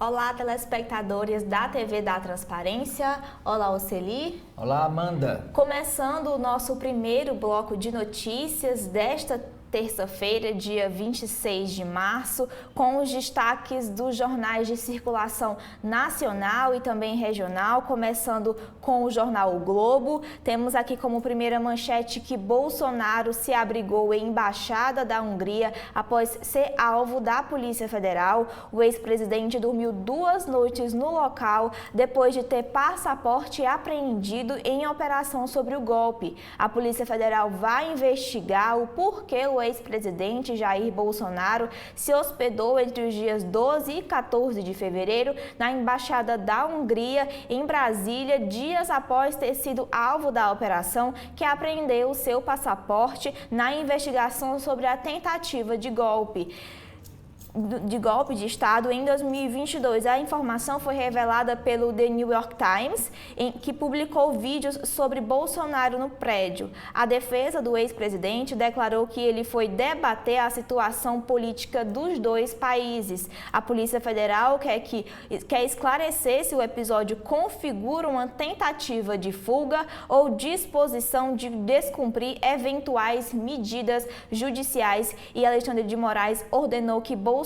Olá, telespectadores da TV da Transparência. Olá, Oceli. Olá, Amanda. Começando o nosso primeiro bloco de notícias desta terça-feira, dia 26 de março, com os destaques dos jornais de circulação nacional e também regional, começando com o jornal O Globo. Temos aqui como primeira manchete que Bolsonaro se abrigou em embaixada da Hungria após ser alvo da Polícia Federal. O ex-presidente dormiu 2 noites no local depois de ter passaporte apreendido em operação sobre o golpe. A Polícia Federal vai investigar o porquê o ex-presidente Jair Bolsonaro se hospedou entre os dias 12 e 14 de fevereiro na Embaixada da Hungria, em Brasília, dias após ter sido alvo da operação que apreendeu seu passaporte na investigação sobre a tentativa de golpe de Estado em 2022. A informação foi revelada pelo The New York Times, que publicou vídeos sobre Bolsonaro no prédio. A defesa do ex-presidente declarou que ele foi debater a situação política dos dois países. A Polícia Federal quer esclarecer se o episódio configura uma tentativa de fuga ou disposição de descumprir eventuais medidas judiciais, e Alexandre de Moraes ordenou que Bolsonaro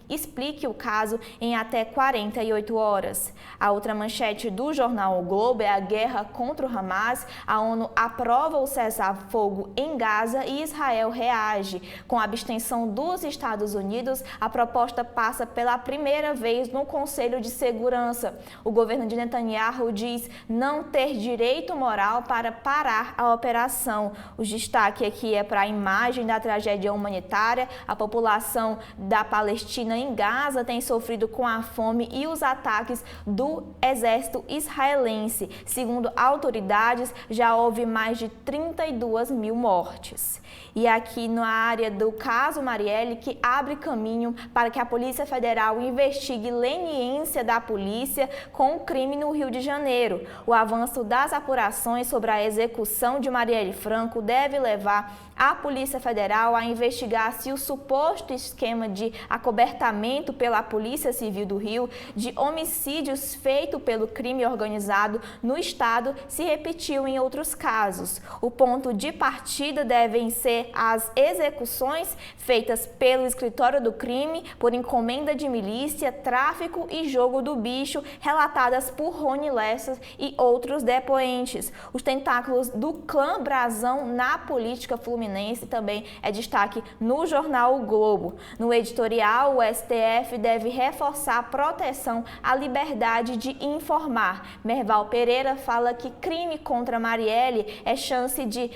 explique o caso em até 48 horas. A outra manchete do jornal O Globo é a guerra contra o Hamas. A ONU aprova o cessar-fogo em Gaza e Israel reage. Com a abstenção dos Estados Unidos, a proposta passa pela primeira vez no Conselho de Segurança. O governo de Netanyahu diz não ter direito moral para parar a operação. O destaque aqui é para a imagem da tragédia humanitária. A população da Palestina em Gaza tem sofrido com a fome e os ataques do exército israelense. Segundo autoridades, já houve mais de 32 mil mortes. E aqui na área do caso Marielle, que abre caminho para que a Polícia Federal investigue leniência da polícia com o crime no Rio de Janeiro. O avanço das apurações sobre a execução de Marielle Franco deve levar a Polícia Federal a investigar se o suposto esquema de acobertamento pela Polícia Civil do Rio de homicídios feito pelo crime organizado no estado se repetiu em outros casos. O ponto de partida devem ser as execuções feitas pelo escritório do crime por encomenda de milícia, tráfico e jogo do bicho, relatadas por Rony Lessa e outros depoentes. Os tentáculos do clã Brasão na política fluminense também é destaque no jornal O Globo. No editorial, o STF deve reforçar a proteção à liberdade de informar. Merval Pereira fala que crime contra Marielle é chance de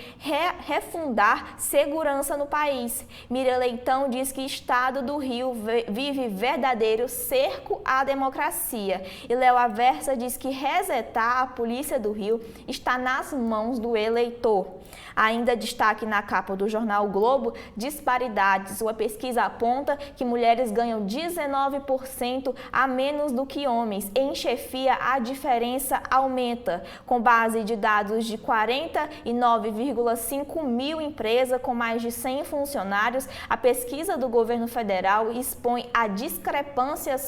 refundar segurança no país. Miriam Leitão diz que Estado do Rio vive verdadeiro cerco à democracia. E Léo Aversa diz que resetar a Polícia do Rio está nas mãos do eleitor. Ainda destaque na capa do jornal o Globo, disparidades. Uma pesquisa aponta que mulheres ganham 19% a menos do que homens. Em chefia, a diferença aumenta. Com base de dados de 49,5 mil empresas com mais de 100 funcionários, a pesquisa do governo federal expõe a discrepância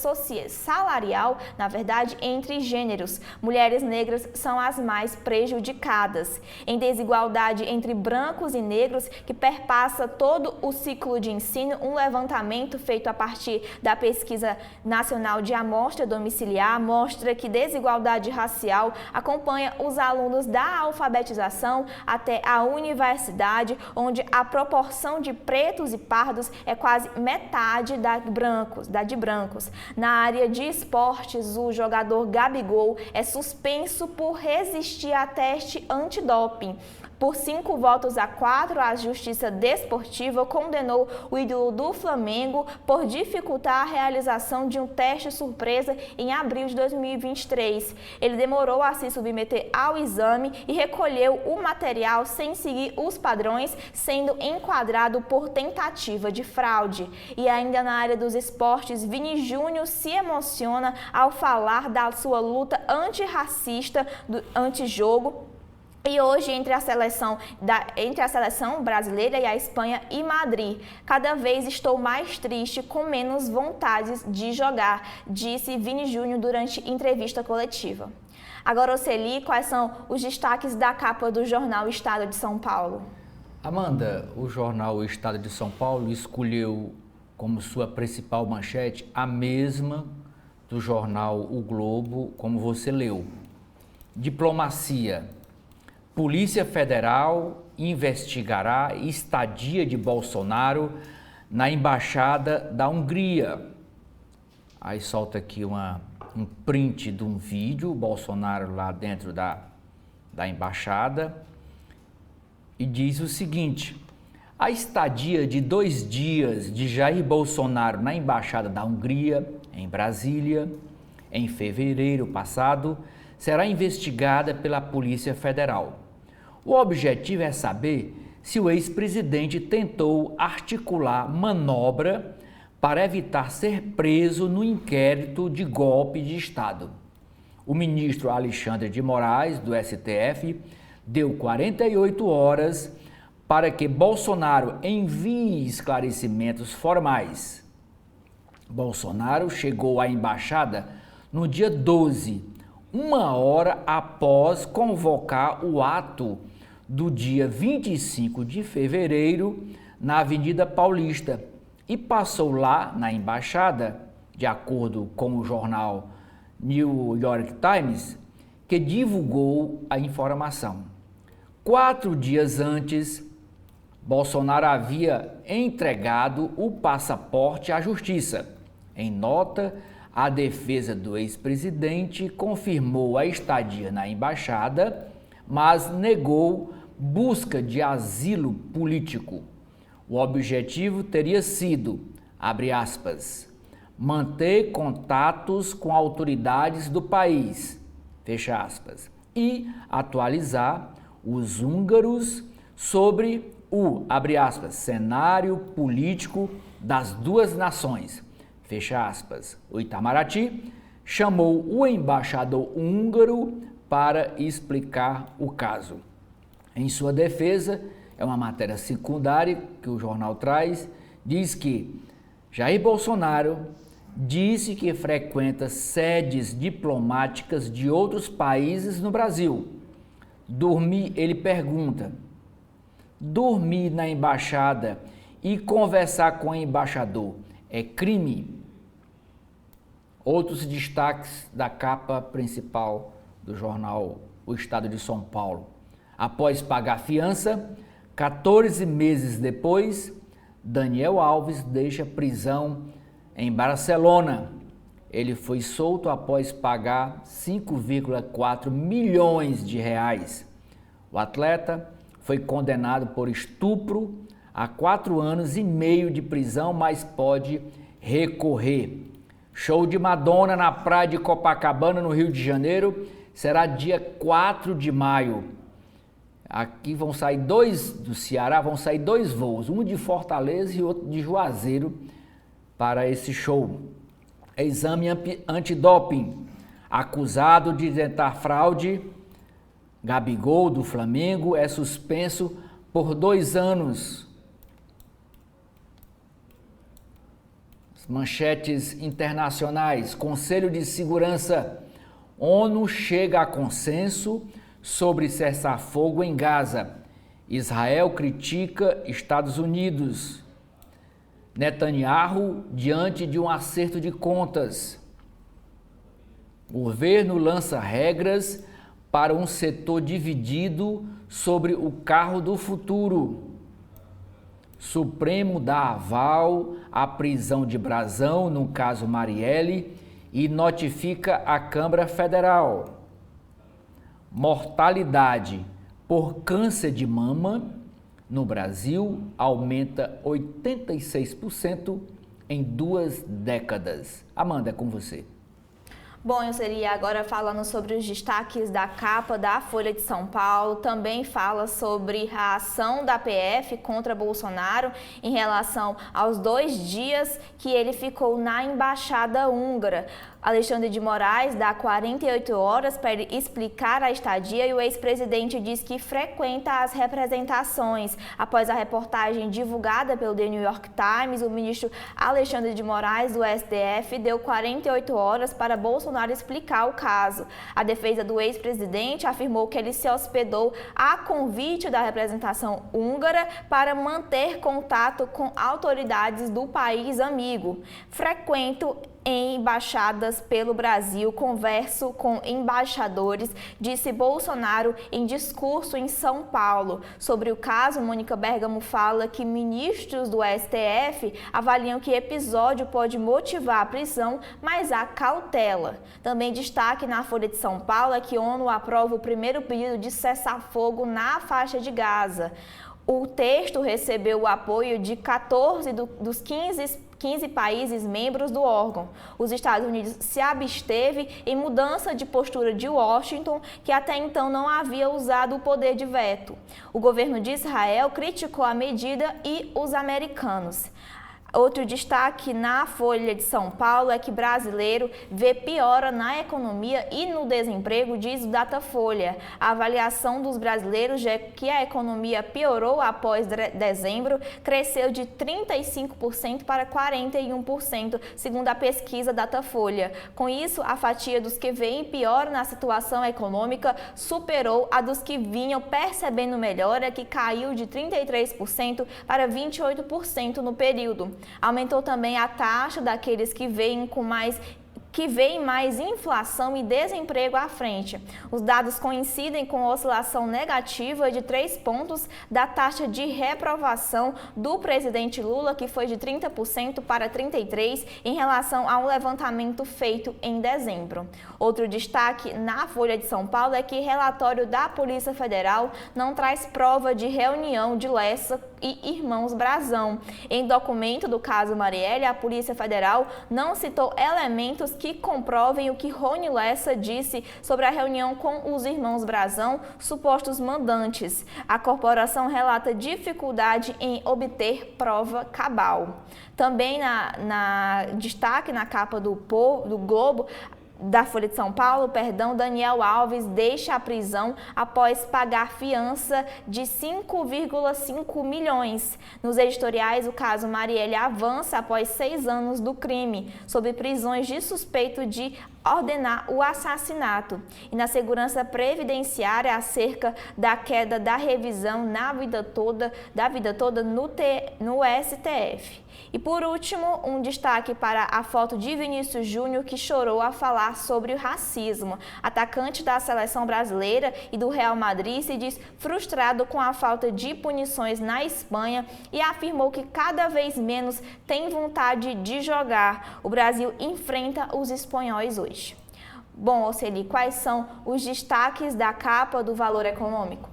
salarial, na verdade, entre gêneros. Mulheres negras são as mais prejudicadas. Em desigualdade entre brancos e negros, que perpassa todo o ciclo de ensino, um levantamento feito a partir da Pesquisa Nacional de Amostra Domiciliar mostra que desigualdade racial acompanha os alunos da alfabetização até a universidade, onde a proporção de pretos e pardos é quase metade da de brancos. Na área de esportes, o jogador Gabigol é suspenso por resistir a teste antidoping. Por 5-4, a Justiça Desportiva condenou o ídolo do Flamengo por dificultar a realização de um teste surpresa em abril de 2023. Ele demorou a se submeter ao exame e recolheu o material sem seguir os padrões, sendo enquadrado por tentativa de fraude. E ainda na área dos esportes, Vini Júnior se emociona ao falar da sua luta antirracista do antijogo E hoje, entre a seleção brasileira e a Espanha e Madrid, cada vez estou mais triste, com menos vontades de jogar, disse Vini Júnior durante entrevista coletiva. Agora, Oceli, quais são os destaques da capa do jornal Estado de São Paulo? Amanda, o jornal Estado de São Paulo escolheu como sua principal manchete a mesma do jornal O Globo, como você leu. Diplomacia. Polícia Federal investigará estadia de Bolsonaro na Embaixada da Hungria. Aí solta aqui um print de um vídeo, Bolsonaro lá dentro da embaixada, e diz o seguinte: a estadia de 2 dias de Jair Bolsonaro na Embaixada da Hungria, em Brasília, em fevereiro passado, será investigada pela Polícia Federal. O objetivo é saber se o ex-presidente tentou articular manobra para evitar ser preso no inquérito de golpe de Estado. O ministro Alexandre de Moraes, do STF, deu 48 horas para que Bolsonaro envie esclarecimentos formais. Bolsonaro chegou à embaixada no dia 12, 1 hora após convocar o ato do dia 25 de fevereiro na Avenida Paulista e passou lá na embaixada, de acordo com o jornal New York Times, que divulgou a informação. 4 dias antes, Bolsonaro havia entregado o passaporte à Justiça. Em nota, a defesa do ex-presidente confirmou a estadia na embaixada, mas negou busca de asilo político. O objetivo teria sido, abre aspas, manter contatos com autoridades do país, fecha aspas, e atualizar os húngaros sobre o, abre aspas, cenário político das duas nações, fecha aspas. O Itamaraty chamou o embaixador húngaro para explicar o caso. Em sua defesa, é uma matéria secundária que o jornal traz, diz que Jair Bolsonaro disse que frequenta sedes diplomáticas de outros países no Brasil. Ele pergunta, dormir na embaixada e conversar com o embaixador é crime? Outros destaques da capa principal do jornal O Estado de São Paulo. Após pagar fiança, 14 meses depois, Daniel Alves deixa prisão em Barcelona. Ele foi solto após pagar 5,4 milhões de reais. O atleta foi condenado por estupro a 4 anos e meio de prisão, mas pode recorrer. Show de Madonna na praia de Copacabana, no Rio de Janeiro, será dia 4 de maio. Aqui vão sair do Ceará, vão sair 2 voos, um de Fortaleza e outro de Juazeiro para esse show. Exame antidoping. Acusado de tentar fraude, Gabigol, do Flamengo, é suspenso por 2 anos. Manchetes internacionais. Conselho de Segurança. ONU chega a consenso sobre cessar-fogo em Gaza. Israel critica Estados Unidos. Netanyahu diante de um acerto de contas. O governo lança regras para um setor dividido sobre o carro do futuro. Supremo dá aval à prisão de Brazão no caso Marielle e notifica a Câmara Federal. Mortalidade por câncer de mama no Brasil aumenta 86% em 2 décadas. Amanda, é com você. Bom, eu seria agora falando sobre os destaques da capa da Folha de São Paulo, também fala sobre a ação da PF contra Bolsonaro em relação aos 2 dias que ele ficou na Embaixada Húngara. Alexandre de Moraes dá 48 horas para explicar a estadia e o ex-presidente diz que frequenta as representações. Após a reportagem divulgada pelo The New York Times, o ministro Alexandre de Moraes, do STF, deu 48 horas para Bolsonaro explicar o caso. A defesa do ex-presidente afirmou que ele se hospedou a convite da representação húngara para manter contato com autoridades do país amigo. Frequento em embaixadas pelo Brasil, converso com embaixadores, disse Bolsonaro em discurso em São Paulo. Sobre o caso, Mônica Bergamo fala que ministros do STF avaliam que episódio pode motivar a prisão, mas há cautela. Também destaque na Folha de São Paulo é que a ONU aprova o primeiro pedido de cessar-fogo na faixa de Gaza. O texto recebeu o apoio de 14 dos 15 países membros do órgão. Os Estados Unidos se absteve em mudança de postura de Washington, que até então não havia usado o poder de veto. O governo de Israel criticou a medida e os americanos. Outro destaque na Folha de São Paulo é que brasileiro vê piora na economia e no desemprego, diz o Datafolha. A avaliação dos brasileiros é que a economia piorou após dezembro, cresceu de 35% para 41%, segundo a pesquisa Datafolha. Com isso, a fatia dos que veem pior na situação econômica superou a dos que vinham percebendo melhora, que caiu de 33% para 28% no período. Aumentou também a taxa daqueles que veem mais inflação e desemprego à frente. Os dados coincidem com a oscilação negativa de 3 pontos da taxa de reprovação do presidente Lula, que foi de 30% para 33% em relação ao levantamento feito em dezembro. Outro destaque na Folha de São Paulo é que relatório da Polícia Federal não traz prova de reunião de Lessa e irmãos Brazão. Em documento do caso Marielle, a Polícia Federal não citou elementos que comprovem o que Rony Lessa disse sobre a reunião com os irmãos Brazão, supostos mandantes. A corporação relata dificuldade em obter prova cabal. Também destaque na capa do Globo, da Folha de São Paulo, Daniel Alves deixa a prisão após pagar fiança de 5,5 milhões. Nos editoriais, o caso Marielle avança após 6 anos do crime, sob prisões de suspeito de ordenar o assassinato. E na segurança previdenciária, acerca da queda da revisão da vida toda no STF. E por último, um destaque para a foto de Vinícius Júnior, que chorou a falar sobre o racismo. Atacante da seleção brasileira e do Real Madrid se diz frustrado com a falta de punições na Espanha e afirmou que cada vez menos tem vontade de jogar. O Brasil enfrenta os espanhóis hoje. Bom, Oceli, quais são os destaques da capa do Valor Econômico?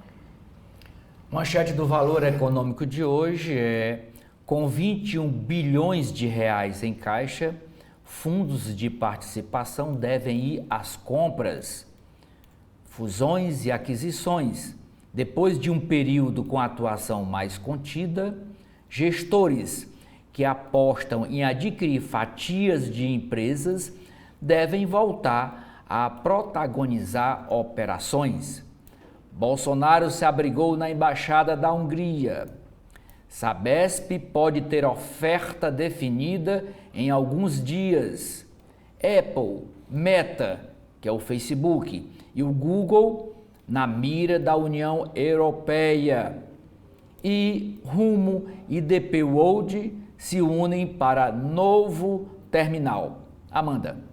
Manchete do Valor Econômico de hoje é: com 21 bilhões de reais em caixa, fundos de participação devem ir às compras, fusões e aquisições. Depois de um período com atuação mais contida, gestores que apostam em adquirir fatias de empresas devem voltar a protagonizar operações. Bolsonaro se abrigou na Embaixada da Hungria. Sabesp pode ter oferta definida em alguns dias. Apple, Meta, que é o Facebook, e o Google na mira da União Europeia. E Rumo e DP World se unem para novo terminal. Amanda.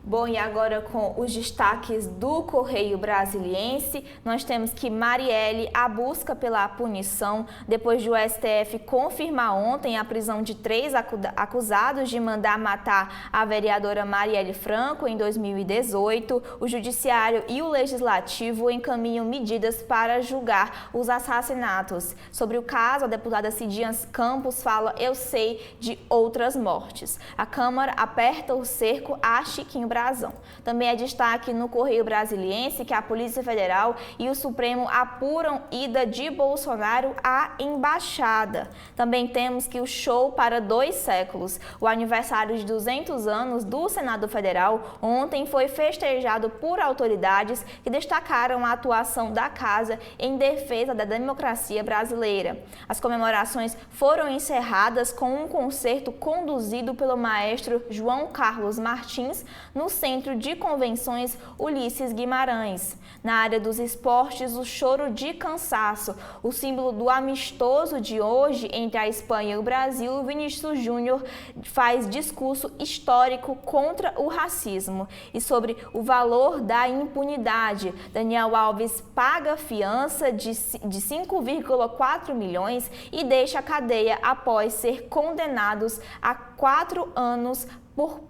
Bom, e agora com os destaques do Correio Brasiliense, nós temos que Marielle a busca pela punição depois de o STF confirmar ontem a prisão de 3 acusados de mandar matar a vereadora Marielle Franco em 2018. O Judiciário e o Legislativo encaminham medidas para julgar os assassinatos. Sobre o caso, a deputada Cidian Campos fala: eu sei de outras mortes. A Câmara aperta o cerco, acha que em Brasão. Também é destaque no Correio Brasiliense que a Polícia Federal e o Supremo apuram ida de Bolsonaro à embaixada. Também temos que o show para 2 séculos. O aniversário de 200 anos do Senado Federal ontem foi festejado por autoridades que destacaram a atuação da casa em defesa da democracia brasileira. As comemorações foram encerradas com um concerto conduzido pelo maestro João Carlos Martins no Centro de Convenções Ulisses Guimarães. Na área dos esportes, o choro de cansaço, o símbolo do amistoso de hoje entre a Espanha e o Brasil, Vinícius Júnior faz discurso histórico contra o racismo. E sobre o valor da impunidade, Daniel Alves paga fiança de 5,4 milhões e deixa a cadeia após ser condenados a 4 anos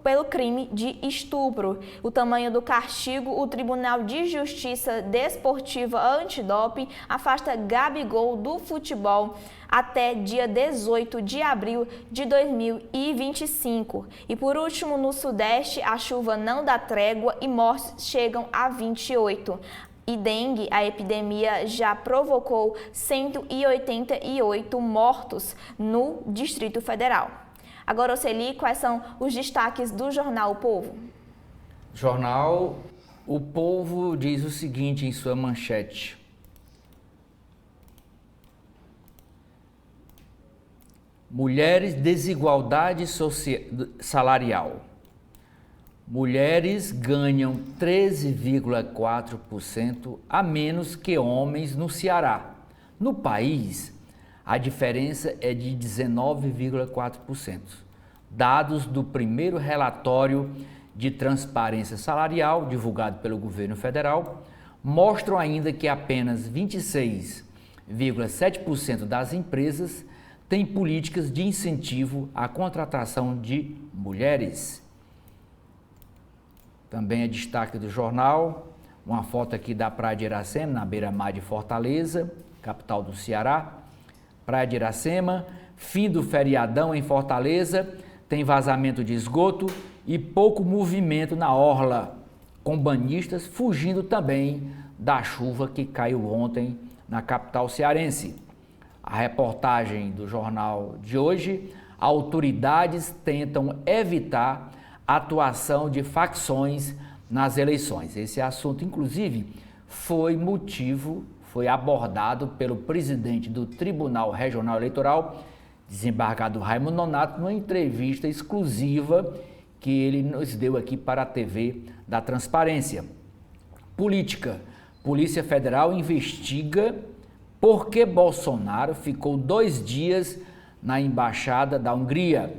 pelo crime de estupro. O tamanho do castigo, o Tribunal de Justiça Desportiva Antidoping afasta Gabigol do futebol até dia 18 de abril de 2025. E por último, no Sudeste, a chuva não dá trégua e mortes chegam a 28. E dengue, a epidemia já provocou 188 mortos no Distrito Federal. Agora, Oceli, quais são os destaques do jornal O Povo? Jornal O Povo diz o seguinte em sua manchete: mulheres, desigualdade salarial. Mulheres ganham 13,4% a menos que homens no Ceará. No país, a diferença é de 19,4%. Dados do primeiro relatório de transparência salarial, divulgado pelo governo federal, mostram ainda que apenas 26,7% das empresas têm políticas de incentivo à contratação de mulheres. Também é destaque do jornal, uma foto aqui da Praia de Iracema, na beira-mar de Fortaleza, capital do Ceará. Praia de Iracema, fim do feriadão em Fortaleza, tem vazamento de esgoto e pouco movimento na orla, com banhistas fugindo também da chuva que caiu ontem na capital cearense. A reportagem do jornal de hoje: autoridades tentam evitar a atuação de facções nas eleições. Esse assunto, inclusive, foi abordado pelo presidente do Tribunal Regional Eleitoral, desembargador Raimundo Nonato, numa entrevista exclusiva que ele nos deu aqui para a TV da Transparência. Política. Polícia Federal investiga por que Bolsonaro ficou 2 dias na Embaixada da Hungria.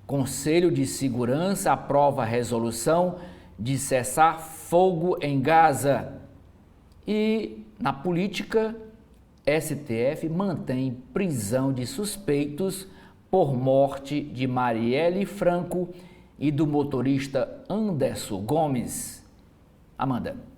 Conselho de Segurança aprova a resolução de cessar fogo em Gaza. E na política, STF mantém prisão de suspeitos por morte de Marielle Franco e do motorista Anderson Gomes. Amanda.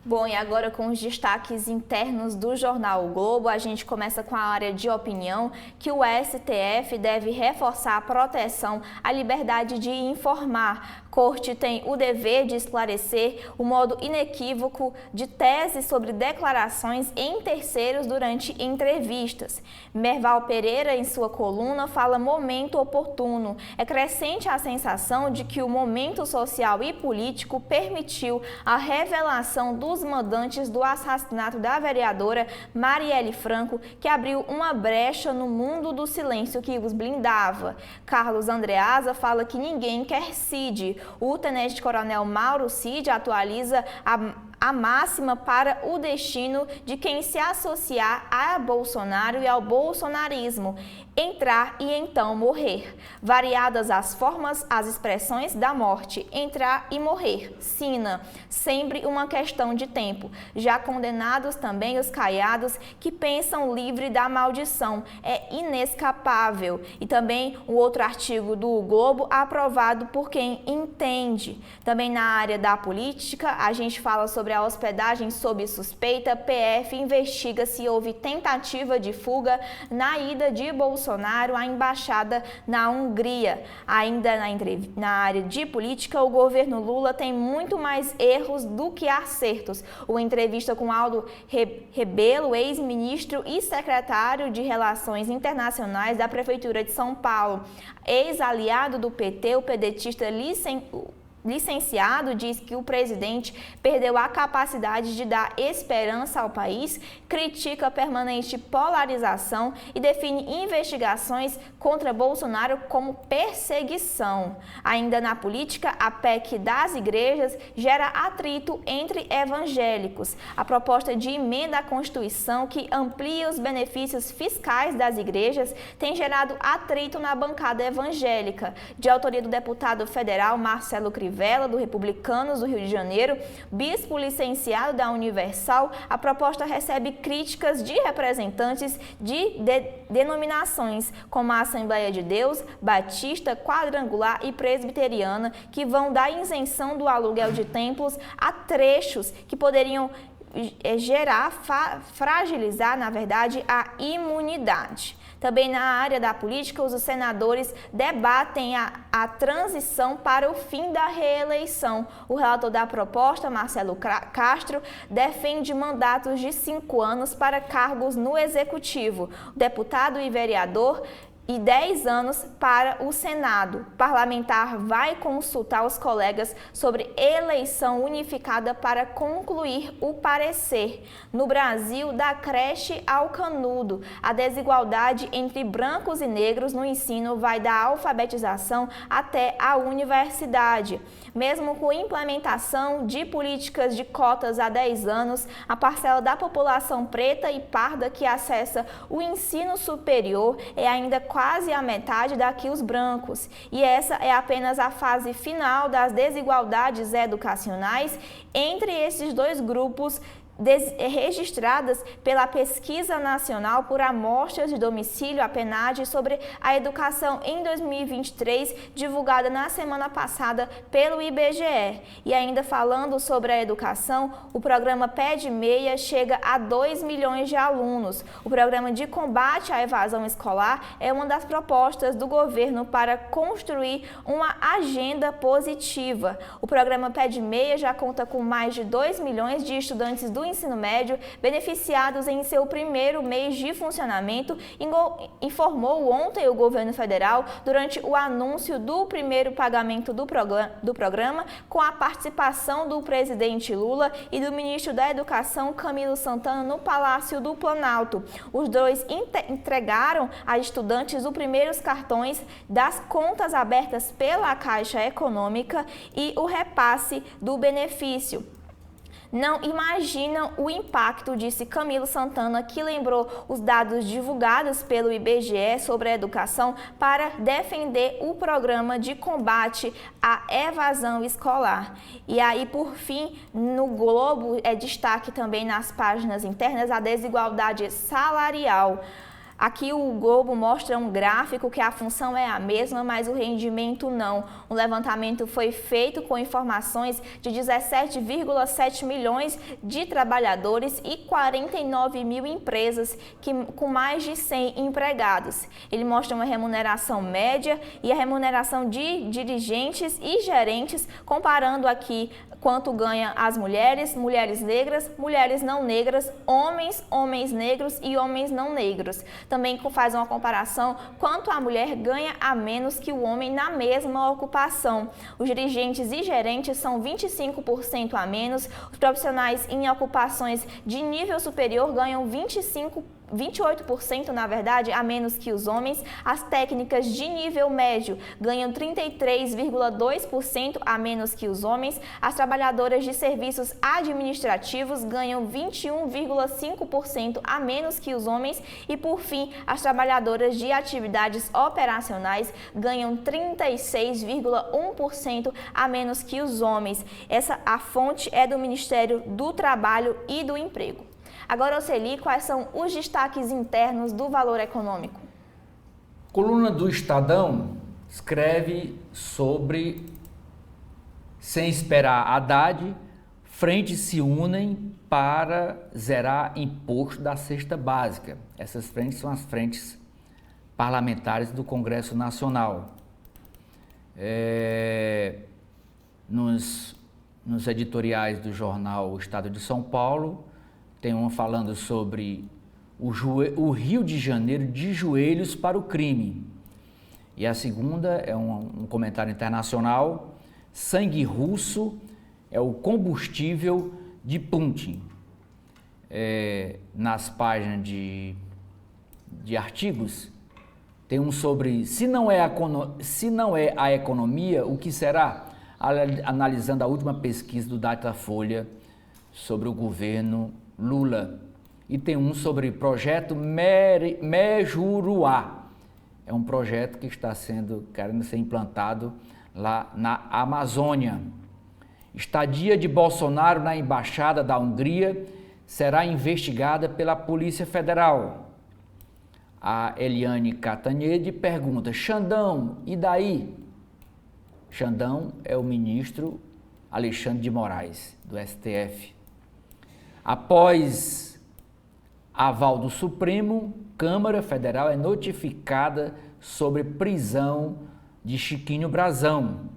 Bom, e agora com os destaques internos do jornal O Globo, a gente começa com a área de opinião que o STF deve reforçar a proteção à liberdade de informar. Corte tem o dever de esclarecer o modo inequívoco de teses sobre declarações em terceiros durante entrevistas. Merval Pereira, em sua coluna, fala momento oportuno. É crescente a sensação de que o momento social e político permitiu a revelação dos mandantes do assassinato da vereadora Marielle Franco, que abriu uma brecha no mundo do silêncio que os blindava. Carlos Andreasa fala que ninguém quer Cid. O tenente-coronel Mauro Cid atualiza a máxima para o destino de quem se associar a Bolsonaro e ao bolsonarismo: entrar e então morrer. Variadas as formas, as expressões da morte: entrar e morrer. Sina, sempre uma questão de tempo. Já condenados também os caiados que pensam livre da maldição. É inescapável. E também o outro artigo do Globo, aprovado por quem entende. Também na área da política, a gente fala sobre a hospedagem sob suspeita, PF investiga se houve tentativa de fuga na ida de Bolsonaro à embaixada na Hungria. Ainda na área de política, o governo Lula tem muito mais erros do que acertos. Uma entrevista com Aldo Rebelo, ex-ministro e secretário de Relações Internacionais da Prefeitura de São Paulo, ex-aliado do PT, o pedetista licenciado diz que o presidente perdeu a capacidade de dar esperança ao país, critica a permanente polarização e define investigações contra Bolsonaro como perseguição. Ainda na política, a PEC das igrejas gera atrito entre evangélicos. A proposta de emenda à Constituição que amplia os benefícios fiscais das igrejas tem gerado atrito na bancada evangélica. De autoria do deputado federal Marcelo Crivella, do Republicanos do Rio de Janeiro, bispo licenciado da Universal, a proposta recebe críticas de representantes de denominações como a Assembleia de Deus, Batista, Quadrangular e Presbiteriana, que vão da isenção do aluguel de templos a trechos que poderiam fragilizar, na verdade, a imunidade. Também na área da política, os senadores debatem a transição para o fim da reeleição. O relator da proposta, Marcelo Castro, defende mandatos de 5 anos para cargos no Executivo. O deputado e vereador e 10 anos para o Senado. O parlamentar vai consultar os colegas sobre eleição unificada para concluir o parecer. No Brasil, da creche ao canudo, a desigualdade entre brancos e negros no ensino vai da alfabetização até a universidade. Mesmo com implementação de políticas de cotas há 10 anos, a parcela da população preta e parda que acessa o ensino superior é ainda quase a metade da que os brancos. E essa é apenas a fase final das desigualdades educacionais entre esses dois grupos registradas pela Pesquisa Nacional por Amostras de Domicílio, a PNAD, sobre a educação em 2023, divulgada na semana passada pelo IBGE. E ainda falando sobre a educação, o programa Pé Meia chega a 2 milhões de alunos. O programa de combate à evasão escolar é uma das propostas do governo para construir uma agenda positiva. O programa Pé Meia já conta com mais de 2 milhões de estudantes do ensino médio beneficiados em seu primeiro mês de funcionamento, informou ontem o governo federal durante o anúncio do primeiro pagamento do programa, com a participação do presidente Lula e do ministro da Educação, Camilo Santana, no Palácio do Planalto. Os dois entregaram a estudantes os primeiros cartões das contas abertas pela Caixa Econômica e o repasse do benefício. Não imaginam o impacto, disse Camilo Santana, que lembrou os dados divulgados pelo IBGE sobre a educação para defender o programa de combate à evasão escolar. E aí, por fim, no Globo, é destaque também nas páginas internas a desigualdade salarial. Aqui o Globo mostra um gráfico que a função é a mesma, mas o rendimento não. O levantamento foi feito com informações de 17,7 milhões de trabalhadores e 49 mil empresas com mais de 100 empregados. Ele mostra uma remuneração média e a remuneração de dirigentes e gerentes, comparando aqui quanto ganham as mulheres, mulheres negras, mulheres não negras, homens, homens negros e homens não negros. Também faz uma comparação quanto a mulher ganha a menos que o homem na mesma ocupação. Os dirigentes e gerentes são 25% a menos, os profissionais em ocupações de nível superior ganham 28%, na verdade, a menos que os homens. As técnicas de nível médio ganham 33,2% a menos que os homens. As trabalhadoras de serviços administrativos ganham 21,5% a menos que os homens. E, por fim, as trabalhadoras de atividades operacionais ganham 36,1% a menos que os homens. A fonte é do Ministério do Trabalho e do Emprego. Agora, Oceli, quais são os destaques internos do Valor Econômico? Coluna do Estadão escreve sobre, sem esperar Haddad, frentes se unem para zerar imposto da cesta básica. Essas frentes são as frentes parlamentares do Congresso Nacional. Nos editoriais do jornal O Estado de São Paulo, tem uma falando sobre o Rio de Janeiro de joelhos para o crime. E a segunda é um comentário internacional: sangue russo é o combustível de Putin. Nas páginas de artigos, tem um sobre se não é a economia, o que será? Analisando a última pesquisa do Datafolha sobre o governo Lula. E tem um sobre projeto Mejuruá. É um projeto que está querendo ser implantado lá na Amazônia. Estadia de Bolsonaro na Embaixada da Hungria será investigada pela Polícia Federal. A Eliane Cantanhede pergunta: Xandão, e daí? Xandão é o ministro Alexandre de Moraes, do STF. Após aval do Supremo, Câmara Federal é notificada sobre prisão de Chiquinho Brazão.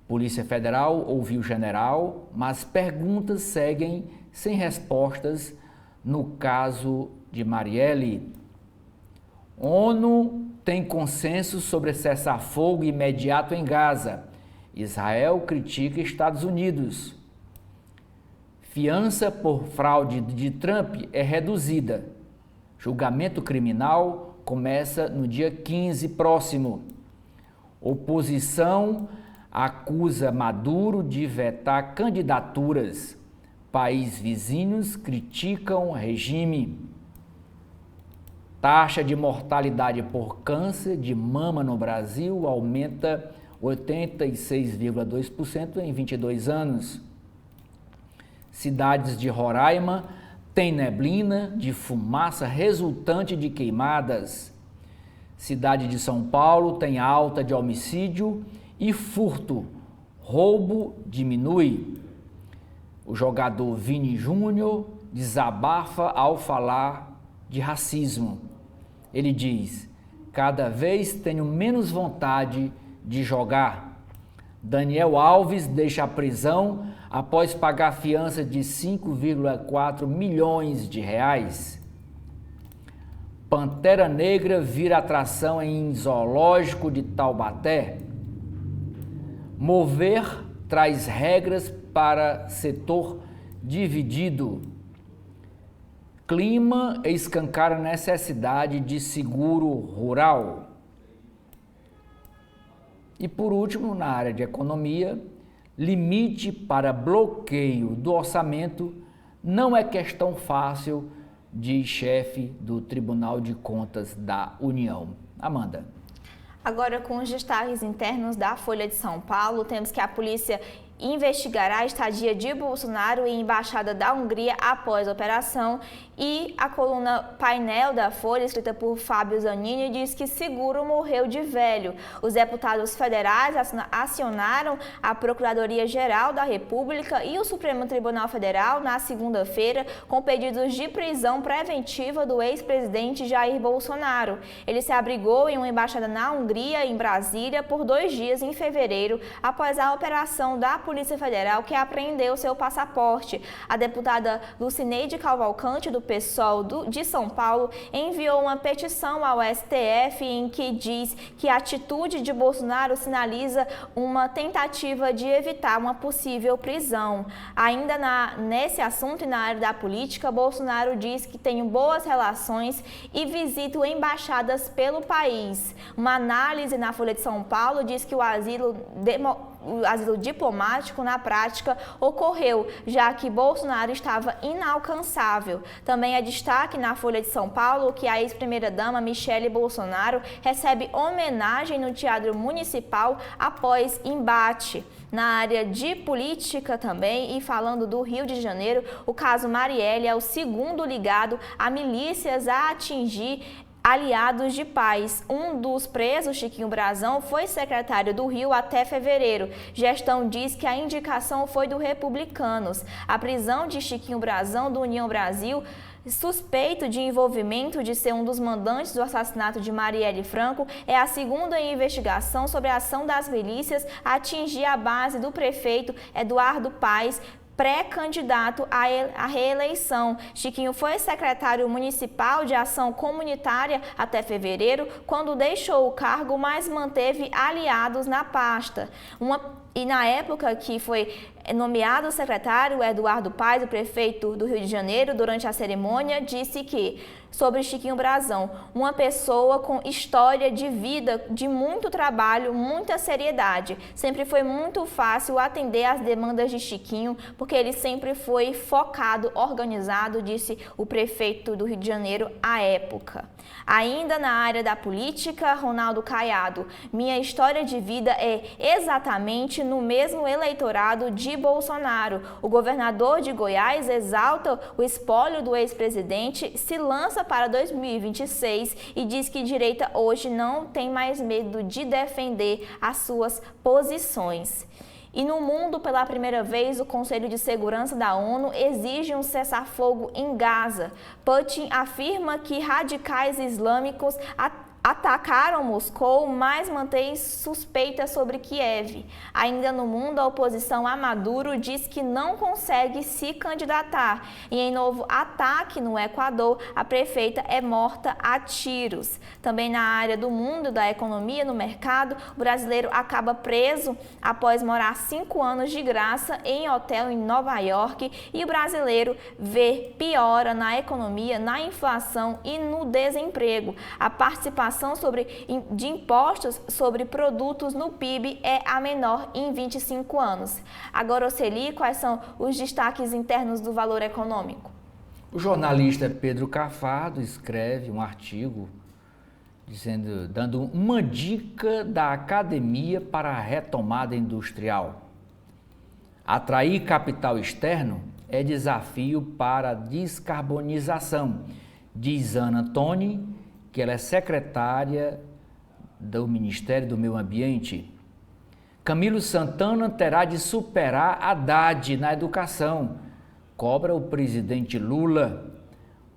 Polícia Federal ouviu o general, mas perguntas seguem sem respostas no caso de Marielle. ONU tem consenso sobre cessar-fogo imediato em Gaza. Israel critica Estados Unidos. Fiança por fraude de Trump é reduzida. Julgamento criminal começa no dia 15 próximo. Oposição acusa Maduro de vetar candidaturas. Países vizinhos criticam o regime. Taxa de mortalidade por câncer de mama no Brasil aumenta 86,2% em 22 anos. Cidades de Roraima têm neblina de fumaça resultante de queimadas. Cidade de São Paulo tem alta de homicídio e furto. Roubo diminui. O jogador Vini Júnior desabafa ao falar de racismo. Ele diz: cada vez tenho menos vontade de jogar. Daniel Alves deixa a prisão após pagar fiança de 5,4 milhões de reais. Pantera Negra vira atração em zoológico de Taubaté. Mover traz regras para setor dividido. Clima escancara a necessidade de seguro rural. E por último, na área de economia, limite para bloqueio do orçamento não é questão fácil, diz chefe do Tribunal de Contas da União. Amanda. Agora, com os destaques internos da Folha de São Paulo, temos que a polícia investigará a estadia de Bolsonaro em embaixada da Hungria após a operação, e a coluna Painel da Folha, escrita por Fábio Zanini, diz que seguro morreu de velho. Os deputados federais acionaram a Procuradoria-Geral da República e o Supremo Tribunal Federal na segunda-feira com pedidos de prisão preventiva do ex-presidente Jair Bolsonaro. Ele se abrigou em uma embaixada na Hungria, em Brasília, por 2 dias em fevereiro, após a operação da Polícia Federal, que apreendeu seu passaporte. A deputada Lucineide Cavalcante, do PSOL de São Paulo, enviou uma petição ao STF em que diz que a atitude de Bolsonaro sinaliza uma tentativa de evitar uma possível prisão. Ainda nesse assunto e na área da política, Bolsonaro diz que tem boas relações e visita embaixadas pelo país. Uma análise na Folha de São Paulo diz que o asilo diplomático, na prática, ocorreu, já que Bolsonaro estava inalcançável. Também é destaque na Folha de São Paulo que a ex-primeira-dama Michele Bolsonaro recebe homenagem no Teatro Municipal após embate. Na área de política também, e falando do Rio de Janeiro, o caso Marielle é o segundo ligado a milícias a atingir aliados de paz. Um dos presos, Chiquinho Brazão, foi secretário do Rio até fevereiro. Gestão diz que a indicação foi do Republicanos. A prisão de Chiquinho Brazão, do União Brasil, suspeito de envolvimento de ser um dos mandantes do assassinato de Marielle Franco, é a segunda investigação sobre a ação das milícias a atingir a base do prefeito Eduardo Paes, pré-candidato à reeleição. Chiquinho foi secretário municipal de ação comunitária até fevereiro, quando deixou o cargo, mas manteve aliados na pasta. E na época que foi nomeado secretário, Eduardo Paes, o prefeito do Rio de Janeiro, durante a cerimônia, disse que, sobre Chiquinho Brazão, uma pessoa com história de vida, de muito trabalho, muita seriedade. Sempre foi muito fácil atender às demandas de Chiquinho, porque ele sempre foi focado, organizado, disse o prefeito do Rio de Janeiro à época. Ainda na área da política, Ronaldo Caiado: minha história de vida é exatamente no mesmo eleitorado de Bolsonaro. O governador de Goiás exalta o espólio do ex-presidente, se lança para 2026 e diz que direita hoje não tem mais medo de defender as suas posições. E no mundo, pela primeira vez, o Conselho de Segurança da ONU exige um cessar-fogo em Gaza. Putin afirma que radicais islâmicos atacaram Moscou, mas mantém suspeitas sobre Kiev. Ainda no mundo, a oposição a Maduro diz que não consegue se candidatar. E em novo ataque no Equador, a prefeita é morta a tiros. Também na área do mundo, da economia, no mercado, o brasileiro acaba preso após morar 5 anos de graça em hotel em Nova York, e o brasileiro vê piora na economia, na inflação e no desemprego. A participação de impostos sobre produtos no PIB é a menor em 25 anos. Agora, Oceli, quais são os destaques internos do Valor Econômico? O jornalista Pedro Cafardo escreve um artigo dando uma dica da academia para a retomada industrial. Atrair capital externo é desafio para a descarbonização, diz Ana Toni, que ela é secretária do Ministério do Meio Ambiente. Camilo Santana terá de superar Haddad na educação, cobra o presidente Lula.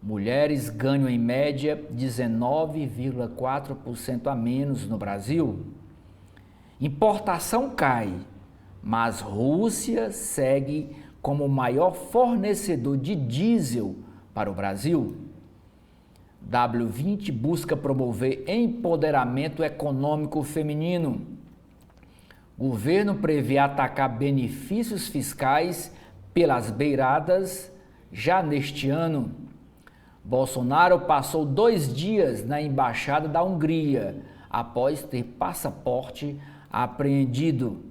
Mulheres ganham em média 19,4% a menos no Brasil. Importação cai, mas Rússia segue como o maior fornecedor de diesel para o Brasil. W20 busca promover empoderamento econômico feminino. Governo prevê atacar benefícios fiscais pelas beiradas já neste ano. Bolsonaro passou 2 dias na Embaixada da Hungria após ter passaporte apreendido.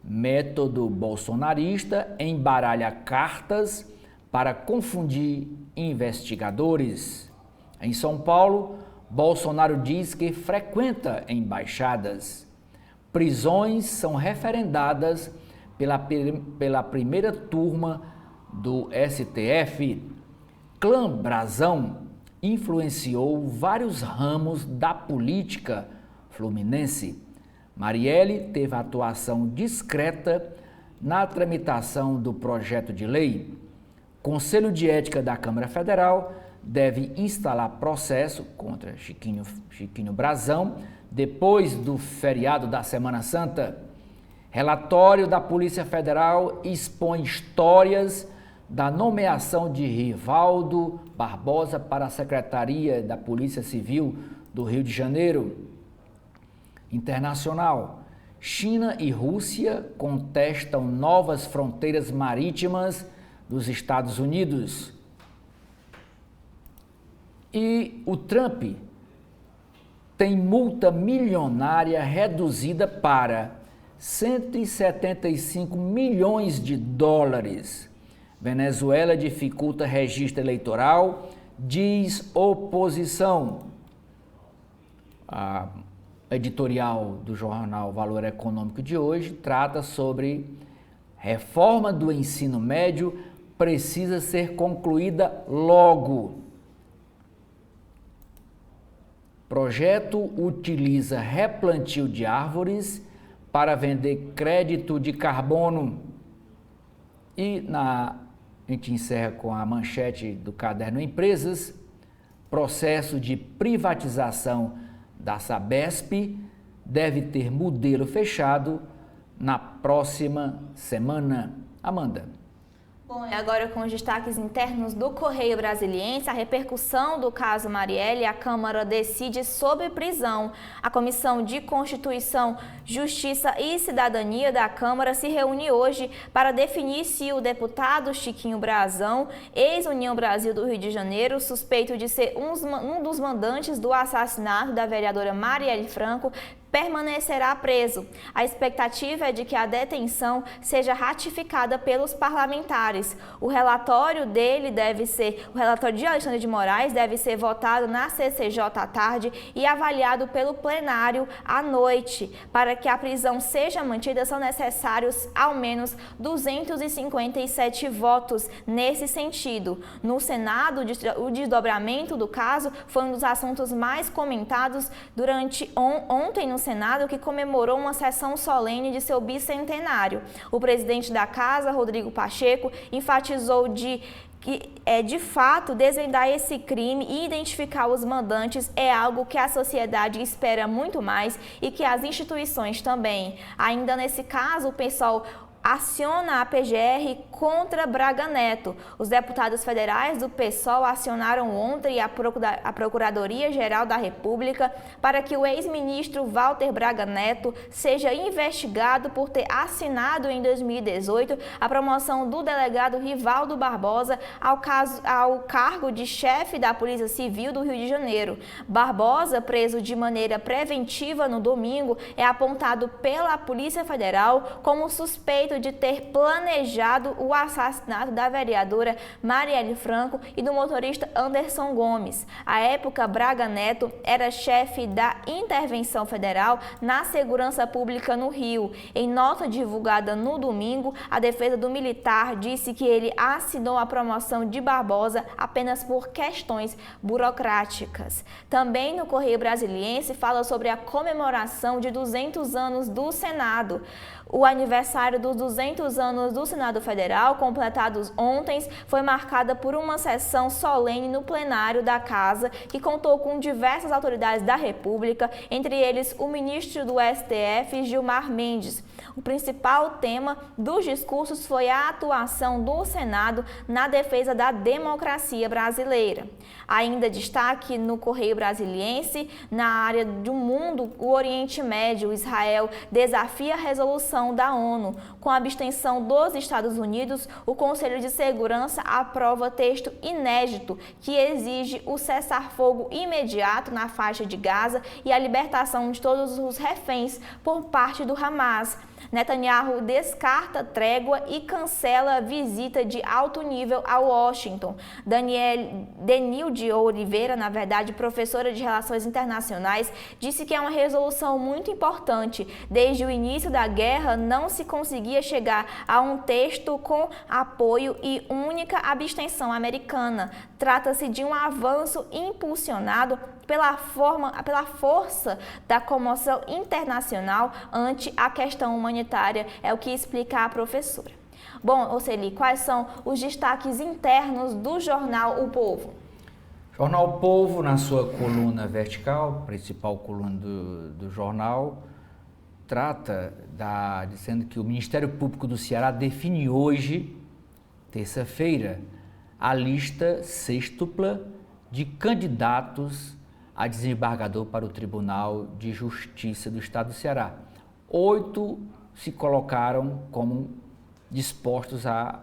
Método bolsonarista embaralha cartas para confundir investigadores. Em São Paulo, Bolsonaro diz que frequenta embaixadas. Prisões são referendadas pela primeira turma do STF. Clã Brazão influenciou vários ramos da política fluminense. Marielle teve atuação discreta na tramitação do projeto de lei. Conselho de Ética da Câmara Federal deve instalar processo contra Chiquinho Brazão depois do feriado da Semana Santa. Relatório da Polícia Federal expõe histórias da nomeação de Rivaldo Barbosa para a Secretaria da Polícia Civil do Rio de Janeiro. Internacional. China e Rússia contestam novas fronteiras marítimas dos Estados Unidos. E o Trump tem multa milionária reduzida para 175 milhões de dólares. Venezuela dificulta registro eleitoral, diz oposição. A editorial do jornal Valor Econômico de hoje trata sobre reforma do ensino médio precisa ser concluída logo. Projeto utiliza replantio de árvores para vender crédito de carbono. E a gente encerra com a manchete do caderno Empresas. Processo de privatização da Sabesp deve ter modelo fechado na próxima semana. Amanda. Bom, e agora com os destaques internos do Correio Brasiliense, a repercussão do caso Marielle, a Câmara decide sobre prisão. A Comissão de Constituição, Justiça e Cidadania da Câmara se reúne hoje para definir se o deputado Chiquinho Brazão, ex-União Brasil do Rio de Janeiro, suspeito de ser um dos mandantes do assassinato da vereadora Marielle Franco, permanecerá preso. A expectativa é de que a detenção seja ratificada pelos parlamentares. O relatório de Alexandre de Moraes deve ser votado na CCJ à tarde e avaliado pelo plenário à noite. Para que a prisão seja mantida, são necessários ao menos 257 votos nesse sentido. No Senado, o desdobramento do caso foi um dos assuntos mais comentados durante ontem no Senado, que comemorou uma sessão solene de seu bicentenário. O presidente da Casa, Rodrigo Pacheco, enfatizou que de fato desvendar esse crime e identificar os mandantes é algo que a sociedade espera muito mais e que as instituições também. Ainda nesse caso, o pessoal aciona a PGR contra Braga Neto. Os deputados federais do PSOL acionaram ontem a Procuradoria-Geral da República para que o ex-ministro Walter Braga Neto seja investigado por ter assinado em 2018 a promoção do delegado Rivaldo Barbosa ao cargo de chefe da Polícia Civil do Rio de Janeiro. Barbosa, preso de maneira preventiva no domingo, é apontado pela Polícia Federal como suspeito de ter planejado o assassinato da vereadora Marielle Franco e do motorista Anderson Gomes. À época, Braga Neto era chefe da Intervenção Federal na Segurança Pública no Rio. Em nota divulgada no domingo, a defesa do militar disse que ele assinou a promoção de Barbosa apenas por questões burocráticas. Também no Correio Brasiliense fala sobre a comemoração de 200 anos do Senado. O aniversário dos 200 anos do Senado Federal, completados ontem, foi marcada por uma sessão solene no plenário da Casa, que contou com diversas autoridades da República, entre eles o ministro do STF, Gilmar Mendes. O principal tema dos discursos foi a atuação do Senado na defesa da democracia brasileira. Ainda destaque no Correio Brasiliense, na área do mundo, o Oriente Médio, Israel desafia a resolução da ONU. Com a abstenção dos Estados Unidos, o Conselho de Segurança aprova texto inédito que exige o cessar-fogo imediato na faixa de Gaza e a libertação de todos os reféns por parte do Hamas. Netanyahu descarta trégua e cancela a visita de alto nível a Washington. Denilde Oliveira, professora de Relações Internacionais, disse que é uma resolução muito importante. Desde o início da guerra, não se conseguia chegar a um texto com apoio e única abstenção americana. Trata-se de um avanço impulsionado pela força da comoção internacional ante a questão humanitária, é o que explica a professora. Bom, Oceli, quais são os destaques internos do jornal O Povo? Jornal O Povo, na sua coluna vertical, principal coluna do jornal, trata dizendo que o Ministério Público do Ceará define hoje, terça-feira, a lista sextupla de candidatos a desembargador para o Tribunal de Justiça do Estado do Ceará. 8 se colocaram como dispostos a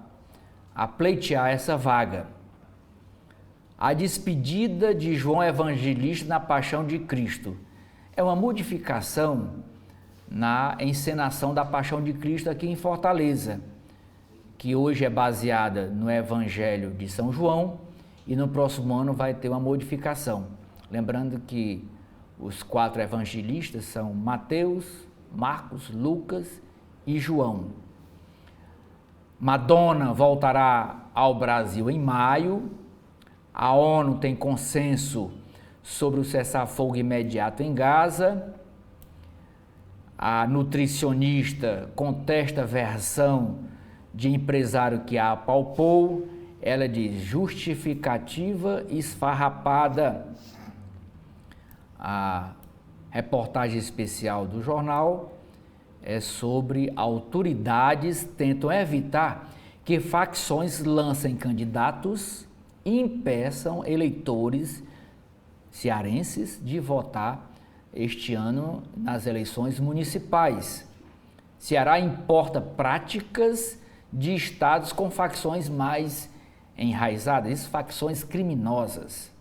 pleitear essa vaga. A despedida de João Evangelista na Paixão de Cristo é uma modificação na encenação da Paixão de Cristo aqui em Fortaleza, que hoje é baseada no Evangelho de São João e no próximo ano vai ter uma modificação. Lembrando que os 4 evangelistas são Mateus, Marcos, Lucas e João. Madonna voltará ao Brasil em maio. A ONU tem consenso sobre o cessar-fogo imediato em Gaza. A nutricionista contesta a versão de empresário que a apalpou. Ela diz justificativa esfarrapada. A reportagem especial do jornal é sobre autoridades tentam evitar que facções lancem candidatos e impeçam eleitores cearenses de votar este ano nas eleições municipais. Ceará importa práticas de estados com facções mais enraizadas, facções criminosas.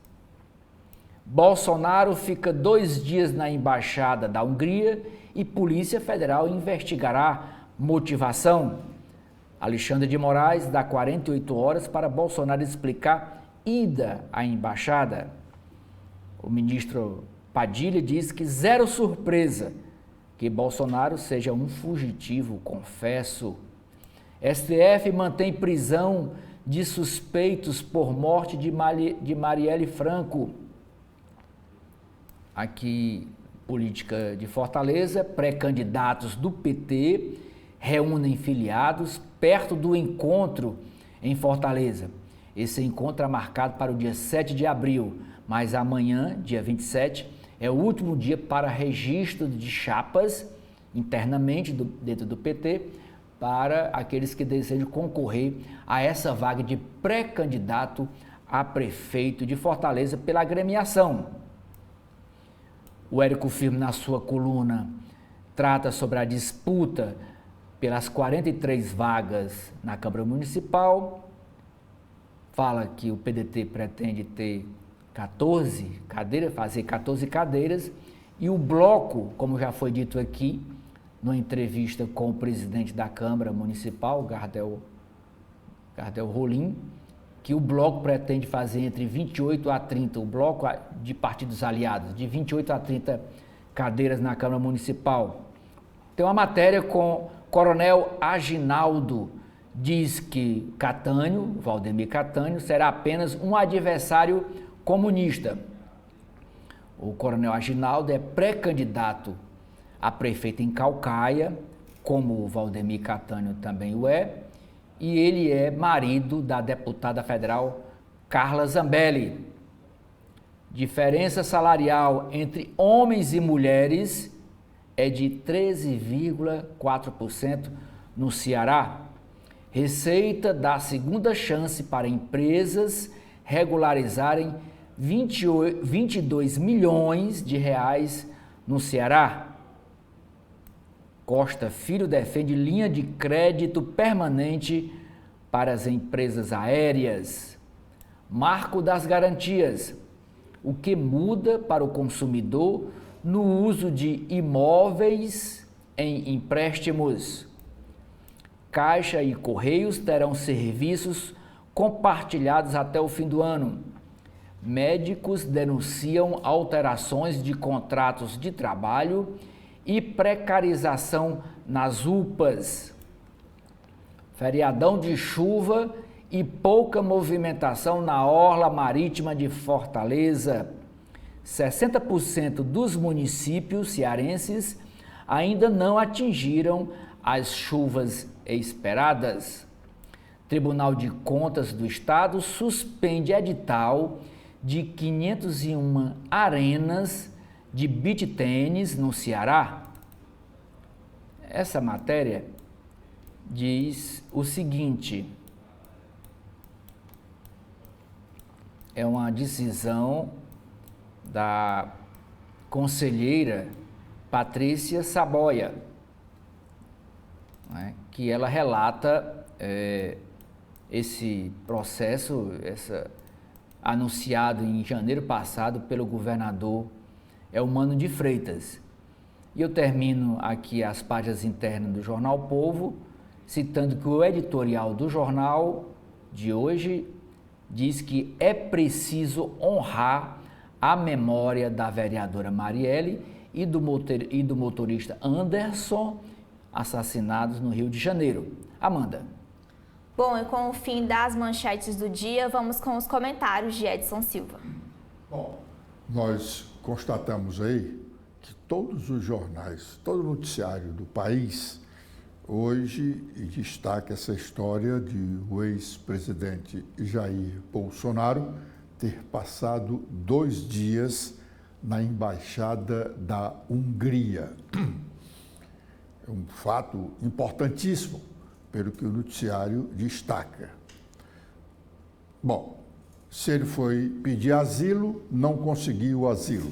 Bolsonaro fica 2 dias na embaixada da Hungria e Polícia Federal investigará motivação. Alexandre de Moraes dá 48 horas para Bolsonaro explicar ida à embaixada. O ministro Padilha diz que zero surpresa que Bolsonaro seja um fugitivo, confesso. STF mantém prisão de suspeitos por morte de Marielle Franco. Aqui, política de Fortaleza, pré-candidatos do PT reúnem filiados perto do encontro em Fortaleza. Esse encontro é marcado para o dia 7 de abril, mas amanhã, dia 27, é o último dia para registro de chapas internamente dentro do PT para aqueles que desejam concorrer a essa vaga de pré-candidato a prefeito de Fortaleza pela agremiação. O Érico Firmo, na sua coluna, trata sobre a disputa pelas 43 vagas na Câmara Municipal, fala que o PDT pretende ter 14 cadeiras, fazer 14 cadeiras, e o bloco, como já foi dito aqui, numa entrevista com o presidente da Câmara Municipal, Gardel Rolim, que o bloco pretende fazer entre 28 a 30, o bloco de partidos aliados, de 28 a 30 cadeiras na Câmara Municipal. Tem uma matéria com Coronel Aginaldo, diz que Catânio, Valdemir Catânio, será apenas um adversário comunista. O Coronel Aginaldo é pré-candidato a prefeito em Caucaia, como o Valdemir Catânio também o é, e ele é marido da deputada federal Carla Zambelli. Diferença salarial entre homens e mulheres é de 13,4% no Ceará. Receita dá segunda chance para empresas regularizarem 22 milhões de reais no Ceará. Costa Filho defende linha de crédito permanente para as empresas aéreas. Marco das garantias. O que muda para o consumidor no uso de imóveis em empréstimos? Caixa e Correios terão serviços compartilhados até o fim do ano. Médicos denunciam alterações de contratos de trabalho e precarização nas UPAs. Feriadão de chuva e pouca movimentação na orla marítima de Fortaleza. 60% dos municípios cearenses ainda não atingiram as chuvas esperadas. Tribunal de Contas do Estado suspende edital de 501 arenas de beach tênis no Ceará. Essa matéria diz o seguinte: é uma decisão da conselheira Patrícia Saboia, né, que ela relata esse processo, anunciado em janeiro passado pelo governador Eumano de Freitas. E eu termino aqui as páginas internas do Jornal Povo, citando que o editorial do jornal de hoje diz que é preciso honrar a memória da vereadora Marielle e do motorista Anderson, assassinados no Rio de Janeiro. Amanda. Bom, e com o fim das manchetes do dia, vamos com os comentários de Edson Silva. Bom, Nós constatamos aí que todos os jornais, todo o noticiário do país, hoje destaca essa história de o ex-presidente Jair Bolsonaro ter passado 2 dias na Embaixada da Hungria. É um fato importantíssimo, pelo que o noticiário destaca. Bom, se ele foi pedir asilo, não conseguiu o asilo.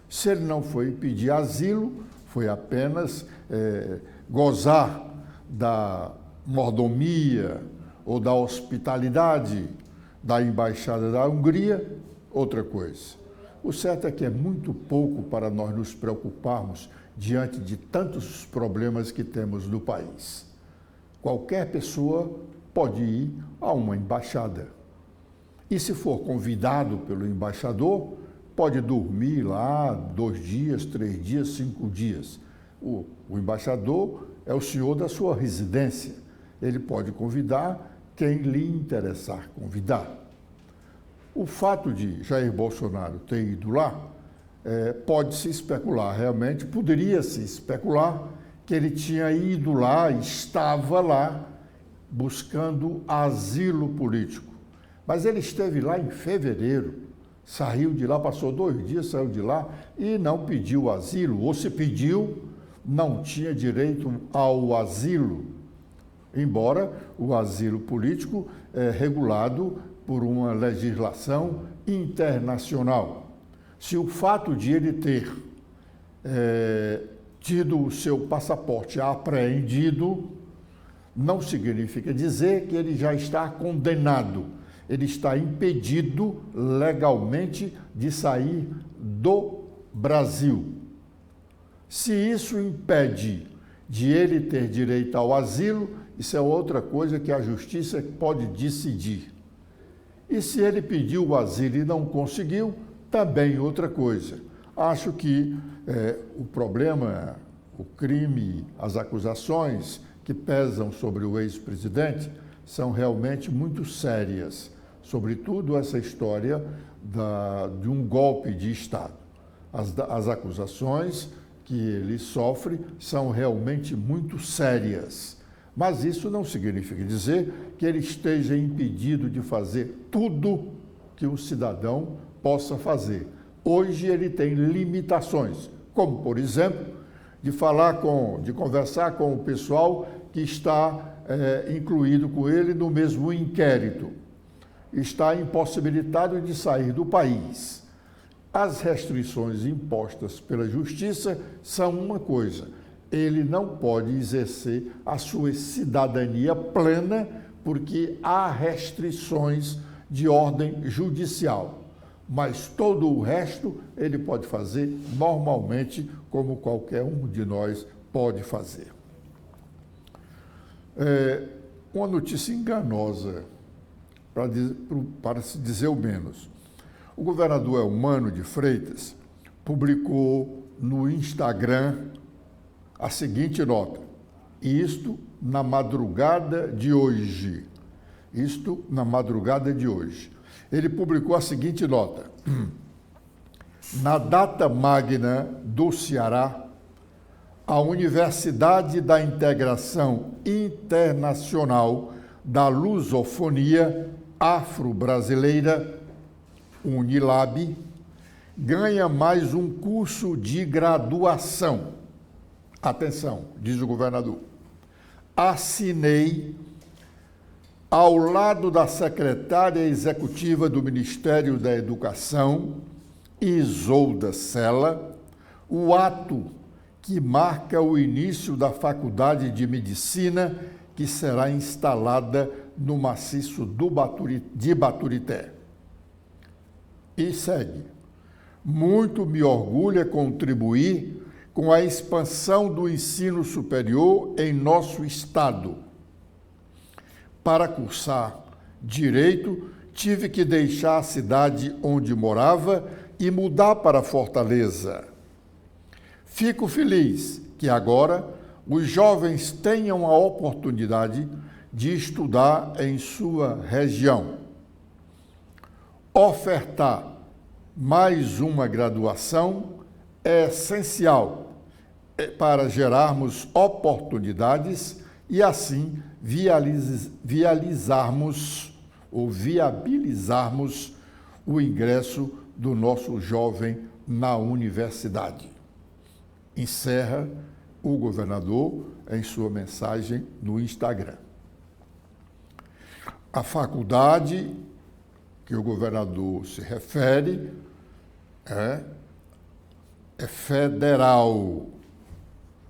Se ele não foi pedir asilo, foi apenas gozar da mordomia ou da hospitalidade da Embaixada da Hungria, outra coisa. O certo é que é muito pouco para nós nos preocuparmos diante de tantos problemas que temos no país. Qualquer pessoa pode ir a uma embaixada. E se for convidado pelo embaixador, pode dormir lá 2 dias, 3 dias, 5 dias. O embaixador é o senhor da sua residência. Ele pode convidar quem lhe interessar convidar. O fato de Jair Bolsonaro ter ido lá, pode-se especular, realmente poderia-se especular que ele tinha ido lá, estava lá, buscando asilo político. Mas ele esteve lá em fevereiro, saiu de lá, passou 2 dias, saiu de lá e não pediu asilo, ou se pediu, não tinha direito ao asilo, embora o asilo político é regulado por uma legislação internacional. Se o fato de ele ter tido o seu passaporte apreendido, não significa dizer que ele já está condenado. Ele está impedido legalmente de sair do Brasil. Se isso impede de ele ter direito ao asilo, isso é outra coisa que a justiça pode decidir. E se ele pediu o asilo e não conseguiu, também outra coisa. Acho que o problema, o crime, as acusações que pesam sobre o ex-presidente são realmente muito sérias, sobretudo essa história de um golpe de Estado. As acusações que ele sofre são realmente muito sérias, mas isso não significa dizer que ele esteja impedido de fazer tudo que um cidadão possa fazer. Hoje ele tem limitações, como, por exemplo, de conversar com o pessoal que está incluído com ele no mesmo inquérito. Está impossibilitado de sair do país. As restrições impostas pela Justiça são uma coisa. Ele não pode exercer a sua cidadania plena porque há restrições de ordem judicial. Mas todo o resto ele pode fazer normalmente, como qualquer um de nós pode fazer. Uma notícia enganosa, para se dizer o menos. O governador Eumano de Freitas publicou no Instagram a seguinte nota, isto na madrugada de hoje. Ele publicou a seguinte nota, na data magna do Ceará, a Universidade da Integração Internacional da Lusofonia Afro-Brasileira, Unilab, ganha mais um curso de graduação. Atenção, diz o governador. Assinei, ao lado da secretária executiva do Ministério da Educação, Isolda Sela, o ato que marca o início da Faculdade de Medicina, que será instalada no maciço de Baturité. E segue. Muito me orgulha contribuir com a expansão do ensino superior em nosso estado. Para cursar direito, tive que deixar a cidade onde morava e mudar para Fortaleza. Fico feliz que agora os jovens tenham a oportunidade de estudar em sua região. Ofertar mais uma graduação é essencial para gerarmos oportunidades e assim viabilizarmos o ingresso do nosso jovem na universidade. Encerra o governador em sua mensagem no Instagram. A faculdade que o governador se refere é federal.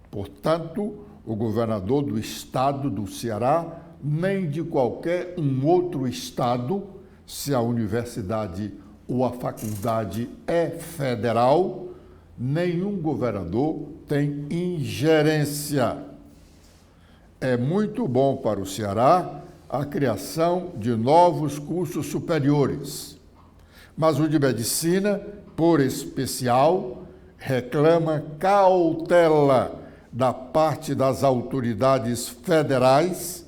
Portanto, o governador do estado do Ceará, nem de qualquer outro estado, se a universidade ou a faculdade é federal, nenhum governador tem ingerência. É muito bom para o Ceará a criação de novos cursos superiores, mas o de medicina, por especial, reclama cautela da parte das autoridades federais,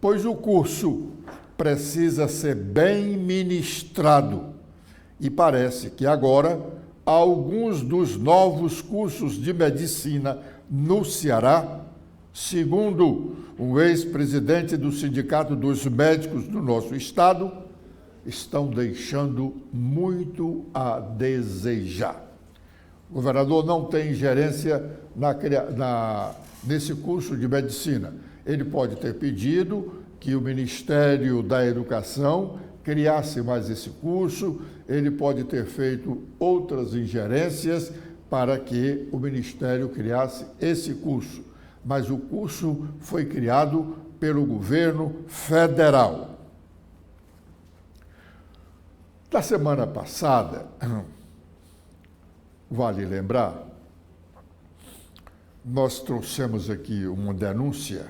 pois o curso precisa ser bem ministrado e parece que agora alguns dos novos cursos de medicina no Ceará, segundo o ex-presidente do Sindicato dos Médicos do nosso estado, estão deixando muito a desejar. O governador não tem ingerência nesse curso de medicina. Ele pode ter pedido que o Ministério da Educação criasse mais esse curso, ele pode ter feito outras ingerências para que o Ministério criasse esse curso. Mas o curso foi criado pelo governo federal. Na semana passada, vale lembrar, nós trouxemos aqui uma denúncia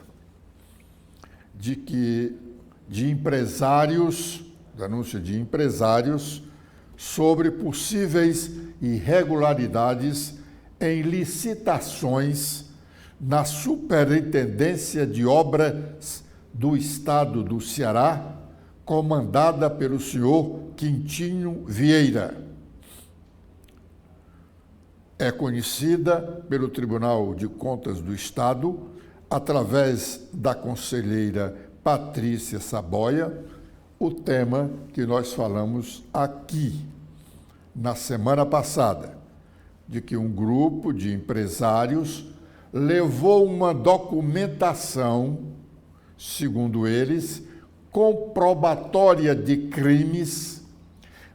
de empresários sobre possíveis irregularidades em licitações na Superintendência de Obras do Estado do Ceará, comandada pelo senhor Quintinho Vieira. É conhecida pelo Tribunal de Contas do Estado, através da conselheira Patrícia Saboia, o tema que nós falamos aqui na semana passada, de que um grupo de empresários levou uma documentação, segundo eles, comprobatória de crimes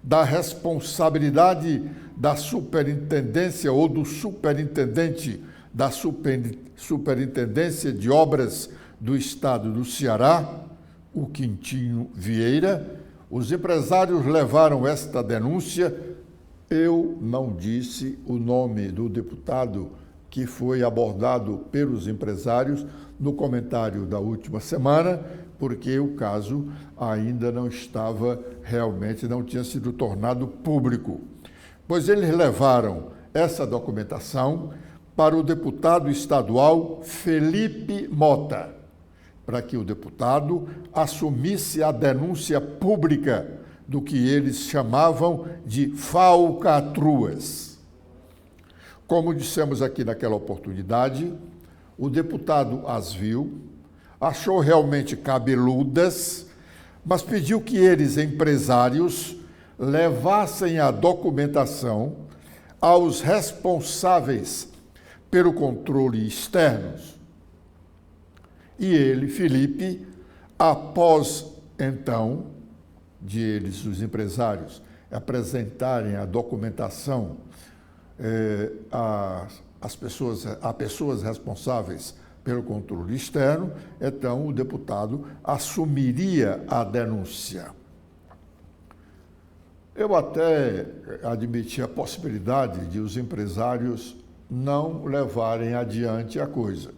da responsabilidade da superintendência ou do superintendente da Superintendência de Obras do Estado do Ceará, o Quintinho Vieira. Os empresários levaram esta denúncia. Eu não disse o nome do deputado que foi abordado pelos empresários no comentário da última semana, porque o caso ainda não tinha sido tornado público. Pois eles levaram essa documentação para o deputado estadual Felipe Mota, para que o deputado assumisse a denúncia pública do que eles chamavam de falcatruas. Como dissemos aqui naquela oportunidade, o deputado as viu, achou realmente cabeludas, mas pediu que eles, empresários, levassem a documentação aos responsáveis pelo controle externos. E ele, Felipe, após então, de eles, os empresários, apresentarem a documentação a pessoas responsáveis pelo controle externo, então o deputado assumiria a denúncia. Eu até admiti a possibilidade de os empresários não levarem adiante a coisa,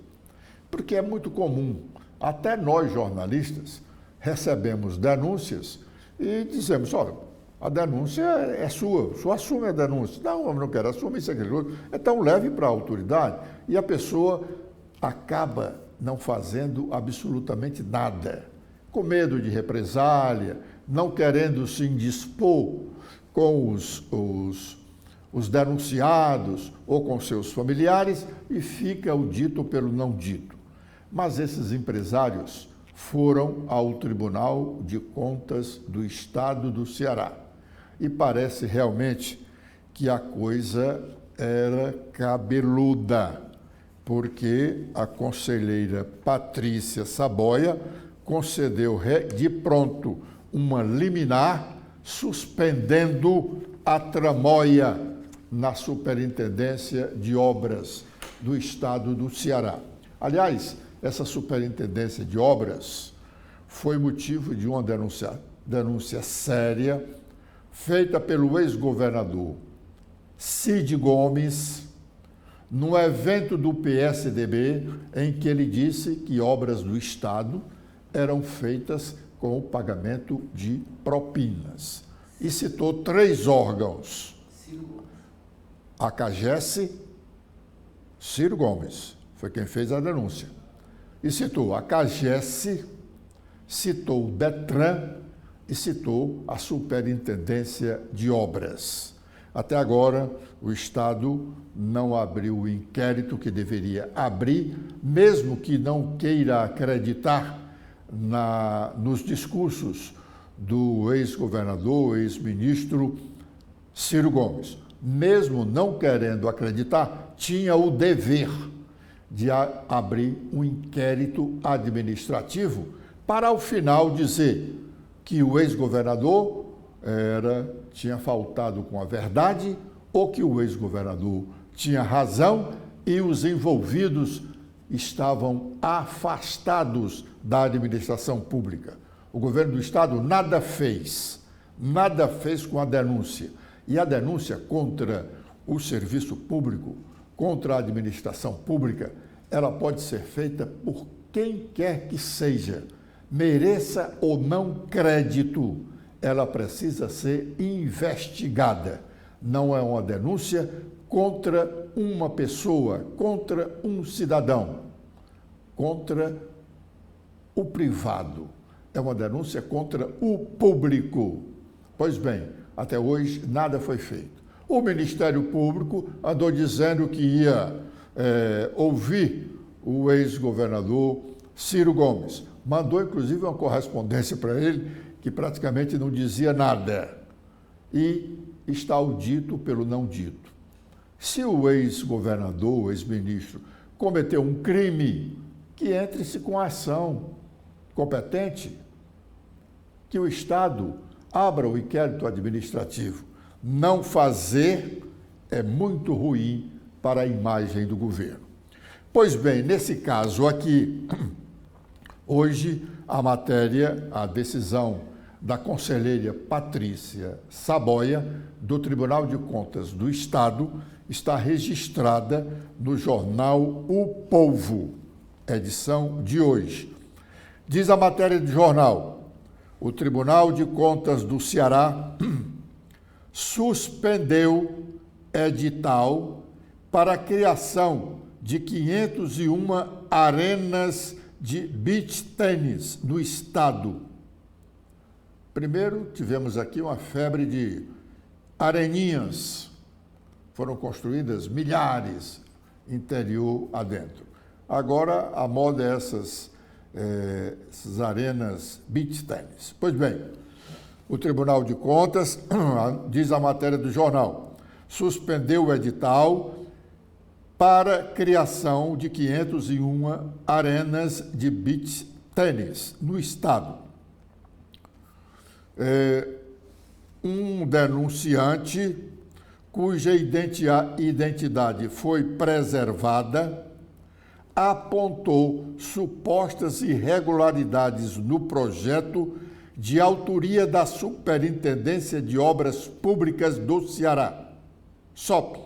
porque é muito comum, até nós jornalistas recebemos denúncias e dizemos, olha, a denúncia é sua, o senhor assume a denúncia. Não, eu não quero, assume isso, aquilo outro. Então leve para a autoridade e a pessoa acaba não fazendo absolutamente nada, com medo de represália, não querendo se indispor com os denunciados ou com seus familiares e fica o dito pelo não dito. Mas esses empresários foram ao Tribunal de Contas do Estado do Ceará e parece realmente que a coisa era cabeluda, porque a conselheira Patrícia Saboia concedeu de pronto uma liminar suspendendo a tramóia na Superintendência de Obras do Estado do Ceará. Aliás, essa Superintendência de Obras foi motivo de uma denúncia séria feita pelo ex-governador Cid Gomes, num evento do PSDB, em que ele disse que obras do Estado eram feitas com o pagamento de propinas. E citou 3 órgãos. A CAGES, Ciro Gomes, foi quem fez a denúncia. E citou a CAGES, citou o DETRAN e citou a Superintendência de Obras. Até agora, o Estado não abriu o inquérito que deveria abrir, mesmo que não queira acreditar nos discursos do ex-governador, ex-ministro Ciro Gomes. Mesmo não querendo acreditar, tinha o dever de abrir um inquérito administrativo para, ao final, dizer que o ex-governador tinha faltado com a verdade ou que o ex-governador tinha razão e os envolvidos estavam afastados da administração pública. O governo do Estado nada fez com a denúncia. E a denúncia contra o serviço público, contra a administração pública, ela pode ser feita por quem quer que seja, mereça ou não crédito, ela precisa ser investigada. Não é uma denúncia contra uma pessoa, contra um cidadão, contra o privado. É uma denúncia contra o público. Pois bem, até hoje nada foi feito. O Ministério Público andou dizendo que ia ouvir o ex-governador Ciro Gomes. Mandou, inclusive, uma correspondência para ele que praticamente não dizia nada. E está o dito pelo não dito. Se o ex-governador, o ex-ministro, cometeu um crime, que entre-se com a ação competente, que o Estado abra o inquérito administrativo. Não fazer é muito ruim para a imagem do governo. Pois bem, nesse caso aqui, hoje a decisão da conselheira Patrícia Saboia, do Tribunal de Contas do Estado, está registrada no jornal O Povo, edição de hoje. Diz a matéria do jornal: o Tribunal de Contas do Ceará suspendeu edital para a criação de 501 arenas de beach tênis no estado. Primeiro, tivemos aqui uma febre de areninhas. Foram construídas milhares interior adentro. Agora, a moda é essas arenas beach tênis. Pois bem, o Tribunal de Contas, diz a matéria do jornal, suspendeu o edital para criação de 501 arenas de beach tênis no estado. Um denunciante cuja identidade foi preservada apontou supostas irregularidades no projeto de autoria da Superintendência de Obras Públicas do Ceará, SOP.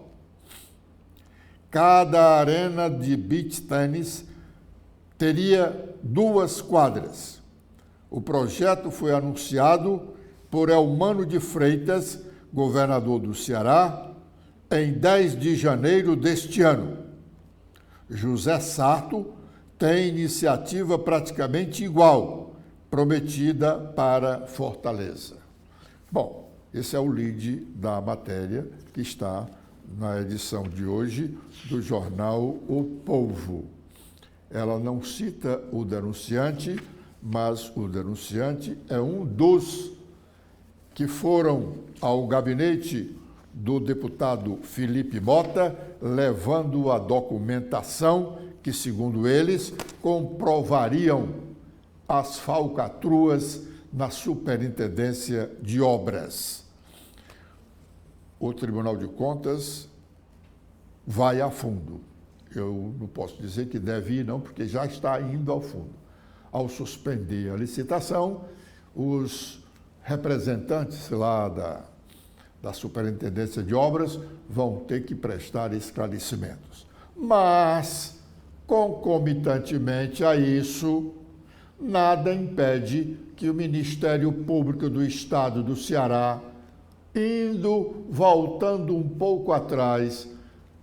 Cada arena de beach tênis teria 2 quadras. O projeto foi anunciado por Elmano de Freitas, governador do Ceará, em 10 de janeiro deste ano. José Sarto tem iniciativa praticamente igual, prometida para Fortaleza. Bom, Esse é o lead da matéria que está na edição de hoje do jornal O Povo. Ela não cita o denunciante, mas o denunciante é um dos que foram ao gabinete do deputado Felipe Mota, levando a documentação que, segundo eles, comprovariam as falcatruas na Superintendência de Obras. O Tribunal de Contas vai a fundo. Eu não posso dizer que deve ir, não, porque já está indo ao fundo. Ao suspender a licitação, os representantes lá da Superintendência de Obras vão ter que prestar esclarecimentos. Mas, concomitantemente a isso, nada impede que o Ministério Público do Estado do Ceará, voltando um pouco atrás,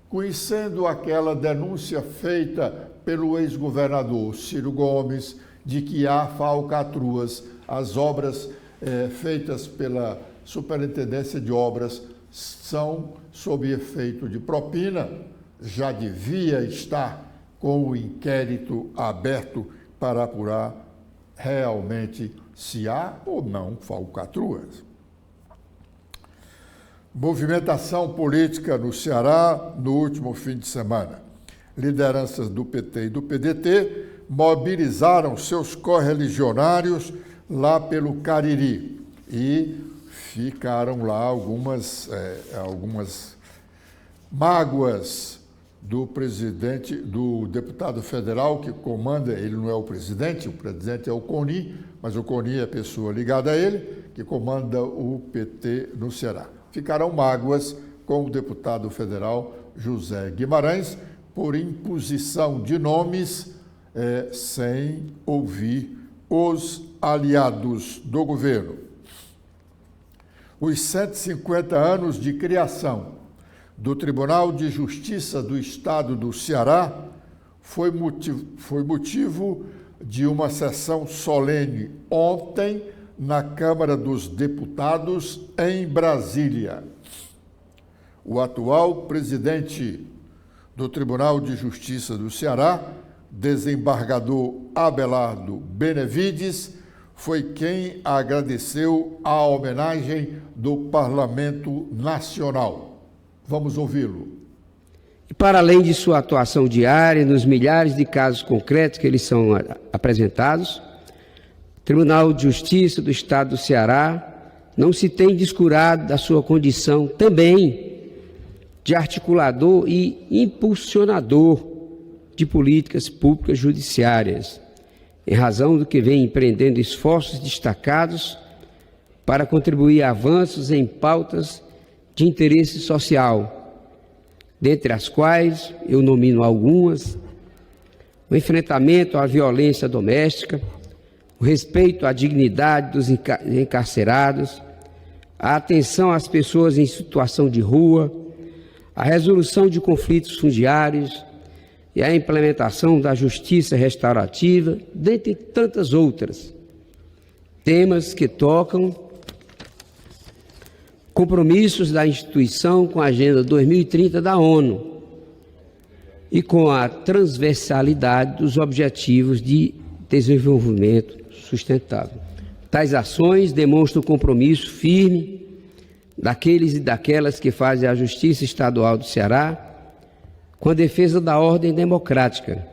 conhecendo aquela denúncia feita pelo ex-governador Ciro Gomes, de que há falcatruas, as obras feitas pela Superintendência de Obras são sob efeito de propina, já devia estar com o inquérito aberto para apurar realmente se há ou não falcatruas. Movimentação política no Ceará no último fim de semana. Lideranças do PT e do PDT mobilizaram seus correligionários lá pelo Cariri e ficaram lá algumas mágoas do presidente, do deputado federal que comanda, ele não é o presidente é o Coni, mas o Coni é pessoa ligada a ele, que comanda o PT no Ceará. Ficaram mágoas com o deputado federal José Guimarães por imposição de nomes sem ouvir os aliados do governo. Os 150 anos de criação do Tribunal de Justiça do Estado do Ceará foi motivo de uma sessão solene ontem na Câmara dos Deputados, em Brasília. O atual presidente do Tribunal de Justiça do Ceará, desembargador Abelardo Benevides, foi quem agradeceu a homenagem do Parlamento Nacional. Vamos ouvi-lo. E para além de sua atuação diária nos milhares de casos concretos que eles são apresentados, o Tribunal de Justiça do Estado do Ceará não se tem descurado da sua condição também de articulador e impulsionador de políticas públicas judiciárias, em razão do que vem empreendendo esforços destacados para contribuir a avanços em pautas de interesse social, dentre as quais eu nomino algumas: o enfrentamento à violência doméstica, o respeito à dignidade dos encarcerados, a atenção às pessoas em situação de rua, a resolução de conflitos fundiários e a implementação da justiça restaurativa, dentre tantas outras. Temas que tocam compromissos da instituição com a Agenda 2030 da ONU e com a transversalidade dos Objetivos de Desenvolvimento Sustentável. Tais ações demonstram o compromisso firme daqueles e daquelas que fazem a Justiça Estadual do Ceará com a defesa da ordem democrática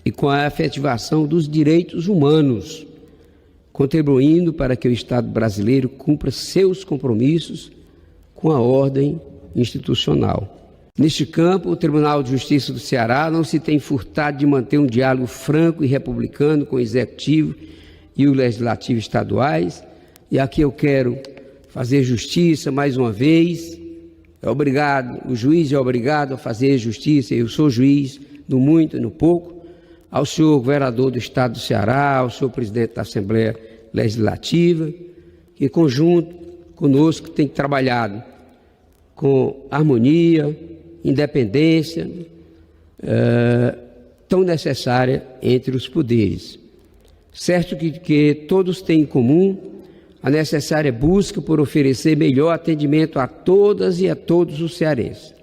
e com a efetivação dos direitos humanos, contribuindo para que o Estado brasileiro cumpra seus compromissos com a ordem institucional. Neste campo, o Tribunal de Justiça do Ceará não se tem furtado de manter um diálogo franco e republicano com o Executivo e o Legislativo estaduais, e aqui eu quero fazer justiça mais uma vez. O juiz é obrigado a fazer justiça, eu sou juiz no muito e no pouco, ao senhor governador do Estado do Ceará, ao senhor presidente da Assembleia Legislativa, que em conjunto conosco tem trabalhado com harmonia, independência, tão necessária entre os poderes. Certo que todos têm em comum a necessária busca por oferecer melhor atendimento a todas e a todos os cearenses.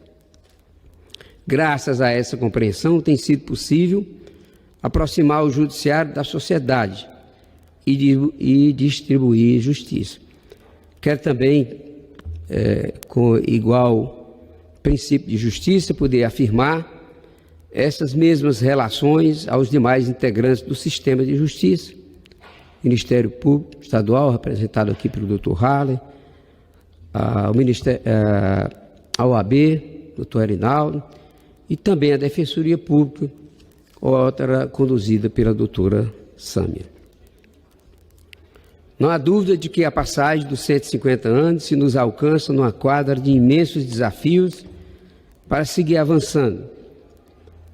Graças a essa compreensão, tem sido possível aproximar o judiciário da sociedade e distribuir justiça. Quero também, com igual princípio de justiça, poder afirmar essas mesmas relações aos demais integrantes do sistema de justiça, Ministério Público Estadual, representado aqui pelo Dr. Haller, a OAB, Dr. Erinaldo, e também a Defensoria Pública, outra conduzida pela doutora Sâmia. Não há dúvida de que a passagem dos 150 anos se nos alcança numa quadra de imensos desafios para seguir avançando.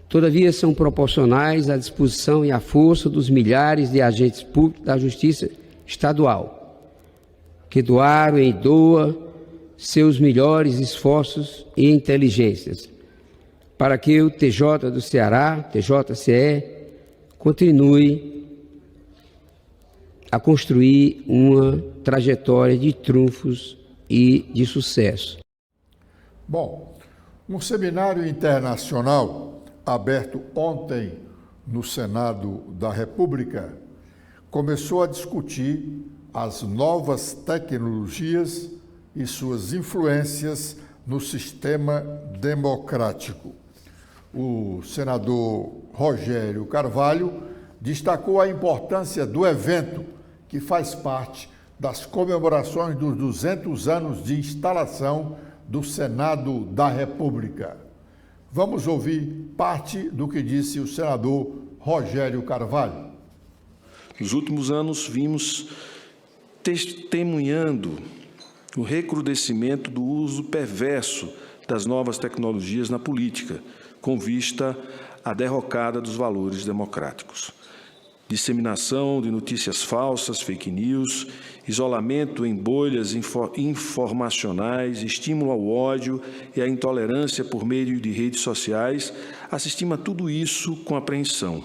Todavia, são proporcionais à disposição e à força dos milhares de agentes públicos da Justiça Estadual, que doaram e doam seus melhores esforços e inteligências para que o TJ do Ceará, TJCE, continue a construir uma trajetória de triunfos e de sucesso. Bom, um seminário internacional aberto ontem no Senado da República começou a discutir as novas tecnologias e suas influências no sistema democrático. O senador Rogério Carvalho destacou a importância do evento, que faz parte das comemorações dos 200 anos de instalação do Senado da República. Vamos ouvir parte do que disse o senador Rogério Carvalho. Nos últimos anos, vimos testemunhando o recrudescimento do uso perverso das novas tecnologias na política, com vista à derrocada dos valores democráticos. Disseminação de notícias falsas, fake news, isolamento em bolhas informacionais, estímulo ao ódio e à intolerância por meio de redes sociais, assistimos a tudo isso com apreensão.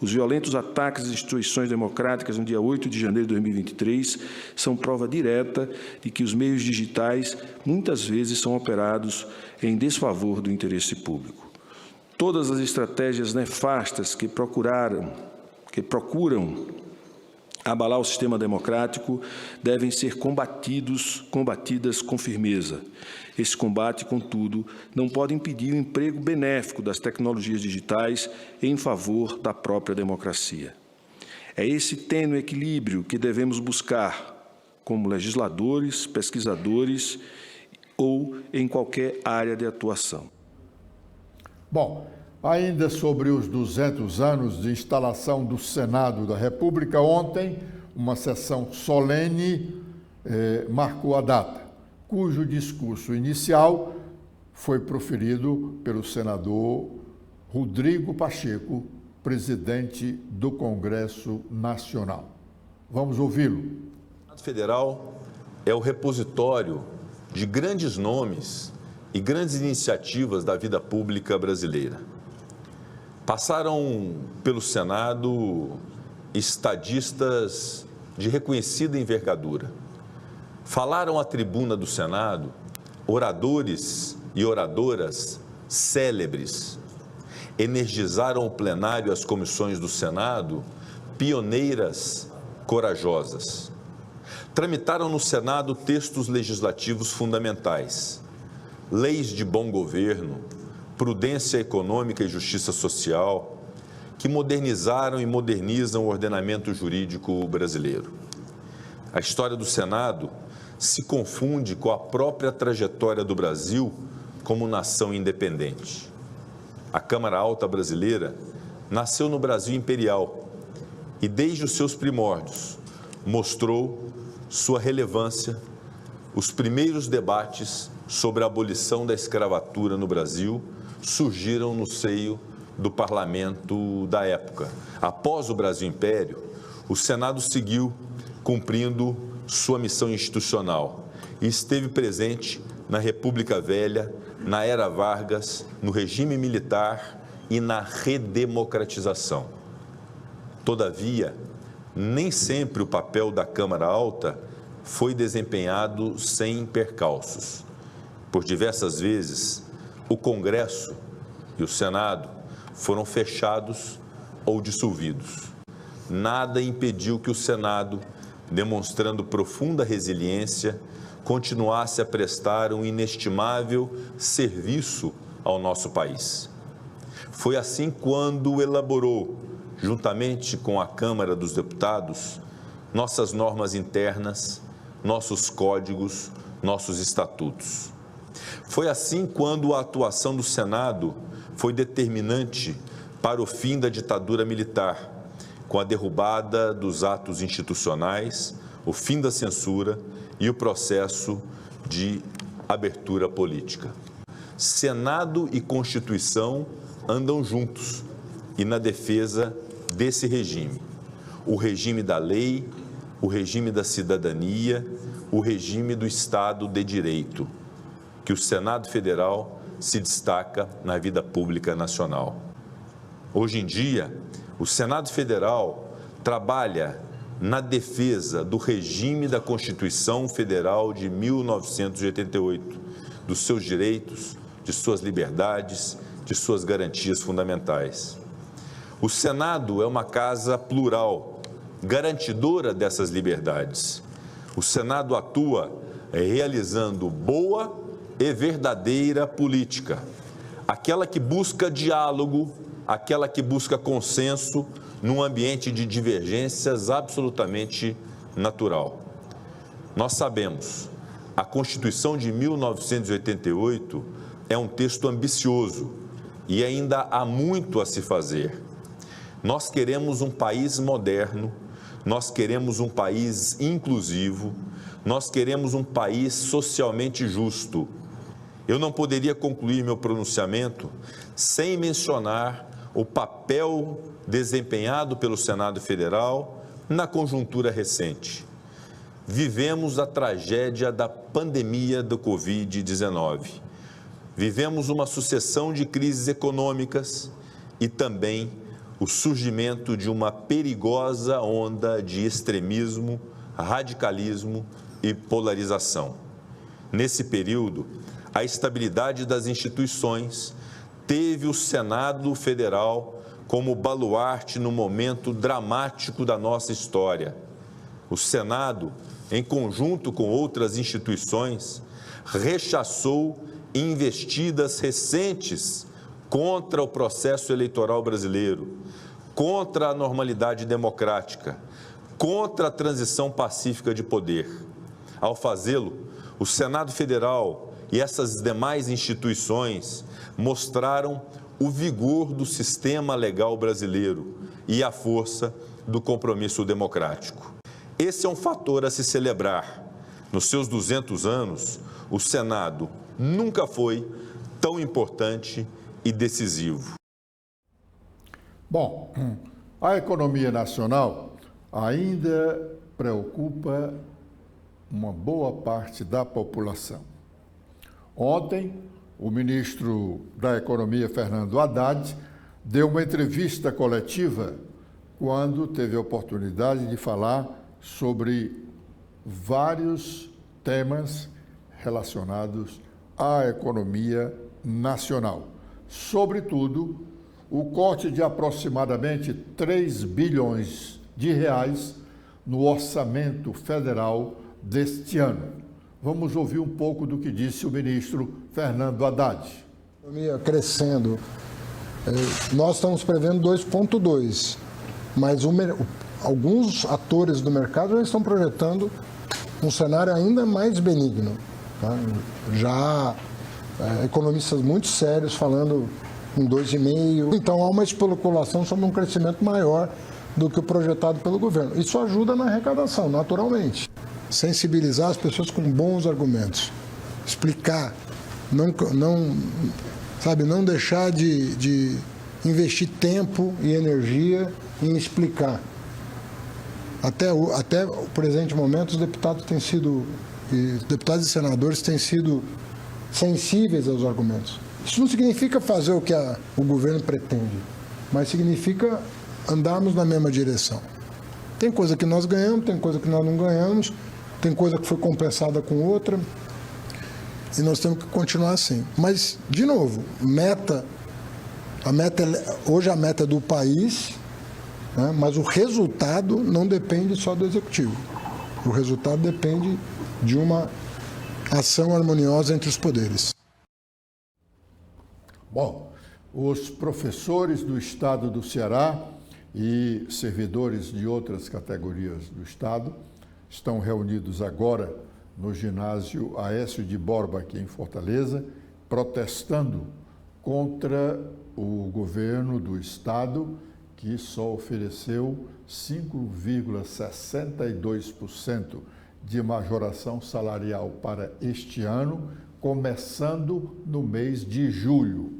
Os violentos ataques às instituições democráticas no dia 8 de janeiro de 2023 são prova direta de que os meios digitais muitas vezes são operados em desfavor do interesse público. Todas as estratégias nefastas que procuram abalar o sistema democrático devem ser combatidas com firmeza. Esse combate, contudo, não pode impedir o emprego benéfico das tecnologias digitais em favor da própria democracia. É esse tênue equilíbrio que devemos buscar como legisladores, pesquisadores ou em qualquer área de atuação. Bom, ainda sobre os 200 anos de instalação do Senado da República, ontem, uma sessão solene marcou a data, cujo discurso inicial foi proferido pelo senador Rodrigo Pacheco, presidente do Congresso Nacional. Vamos ouvi-lo. O Senado Federal é o repositório de grandes nomes e grandes iniciativas da vida pública brasileira. Passaram pelo Senado estadistas de reconhecida envergadura. Falaram à tribuna do Senado oradores e oradoras célebres. Energizaram o plenário e as comissões do Senado pioneiras, corajosas. Tramitaram no Senado textos legislativos fundamentais, leis de bom governo, prudência econômica e justiça social, que modernizaram e modernizam o ordenamento jurídico brasileiro. A história do Senado se confunde com a própria trajetória do Brasil como nação independente. A Câmara Alta brasileira nasceu no Brasil imperial e, desde os seus primórdios, mostrou sua relevância. Os primeiros debates sobre a abolição da escravatura no Brasil surgiram no seio do parlamento da época. Após o Brasil Império, o Senado seguiu cumprindo sua missão institucional e esteve presente na República Velha, na Era Vargas, no regime militar e na redemocratização. Todavia, nem sempre o papel da Câmara Alta foi desempenhado sem percalços. Por diversas vezes, o Congresso e o Senado foram fechados ou dissolvidos. Nada impediu que o Senado, demonstrando profunda resiliência, continuasse a prestar um inestimável serviço ao nosso país. Foi assim quando elaborou, juntamente com a Câmara dos Deputados, nossas normas internas, nossos códigos, nossos estatutos. Foi assim quando a atuação do Senado foi determinante para o fim da ditadura militar, com a derrubada dos atos institucionais, o fim da censura e o processo de abertura política. Senado e Constituição andam juntos e na defesa desse regime. O regime da lei, o regime da cidadania, o regime do Estado de Direito, que o Senado Federal se destaca na vida pública nacional. Hoje em dia, o Senado Federal trabalha na defesa do regime da Constituição Federal de 1988, dos seus direitos, de suas liberdades, de suas garantias fundamentais. O Senado é uma casa plural, garantidora dessas liberdades. O Senado atua realizando boa e verdadeira política, aquela que busca diálogo, aquela que busca consenso num ambiente de divergências absolutamente natural. Nós sabemos, a Constituição de 1988 é um texto ambicioso e ainda há muito a se fazer. Nós queremos um país moderno, nós queremos um país inclusivo, nós queremos um país socialmente justo. Eu não poderia concluir meu pronunciamento sem mencionar o papel desempenhado pelo Senado Federal na conjuntura recente. Vivemos a tragédia da pandemia do Covid-19. Vivemos uma sucessão de crises econômicas e também o surgimento de uma perigosa onda de extremismo, radicalismo e polarização. Nesse período, a estabilidade das instituições teve o Senado Federal como baluarte no momento dramático da nossa história. O Senado, em conjunto com outras instituições, rechaçou investidas recentes contra o processo eleitoral brasileiro, contra a normalidade democrática, contra a transição pacífica de poder. Ao fazê-lo, o Senado Federal e essas demais instituições mostraram o vigor do sistema legal brasileiro e a força do compromisso democrático. Esse é um fator a se celebrar. Nos seus 200 anos, o Senado nunca foi tão importante e decisivo. Bom, a economia nacional ainda preocupa uma boa parte da população. Ontem, o ministro da Economia, Fernando Haddad, deu uma entrevista coletiva quando teve a oportunidade de falar sobre vários temas relacionados à economia nacional. Sobretudo, o corte de aproximadamente 3 bilhões de reais no orçamento federal deste ano. Vamos ouvir um pouco do que disse o ministro Fernando Haddad. A economia crescendo, nós estamos prevendo 2,2, mas alguns atores do mercado já estão projetando um cenário ainda mais benigno. Tá? Já economistas muito sérios falando em 2,5. Então há uma especulação sobre um crescimento maior do que o projetado pelo governo. Isso ajuda na arrecadação, naturalmente. Sensibilizar as pessoas com bons argumentos, explicar, não deixar de investir tempo e energia em explicar. Até o presente momento, os deputados e senadores têm sido sensíveis aos argumentos. Isso não significa fazer o que o governo pretende, mas significa andarmos na mesma direção. Tem coisa que nós ganhamos, tem coisa que nós não ganhamos, tem coisa que foi compensada com outra, e nós temos que continuar assim. Mas, de novo, hoje a meta é do país, né, mas o resultado não depende só do Executivo. O resultado depende de uma ação harmoniosa entre os poderes. Bom, os professores do Estado do Ceará e servidores de outras categorias do Estado estão reunidos agora no ginásio Aécio de Borba, aqui em Fortaleza, protestando contra o governo do Estado, que só ofereceu 5,62% de majoração salarial para este ano, começando no mês de julho.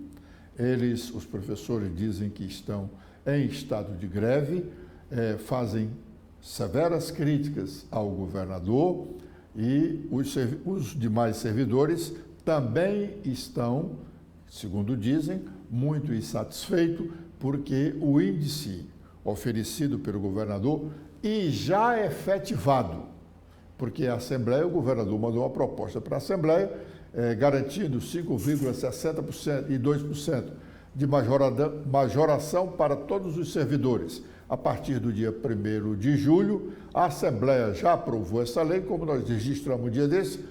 Os professores, dizem que estão em estado de greve, fazem severas críticas ao governador e os demais servidores também estão, segundo dizem, muito insatisfeitos porque o índice oferecido pelo governador e já efetivado, porque a Assembleia, o governador mandou uma proposta para a Assembleia garantindo 5,60% e 2% de majoração para todos os servidores. A partir do dia 1º de julho, a Assembleia já aprovou essa lei, como nós registramos um dia desse.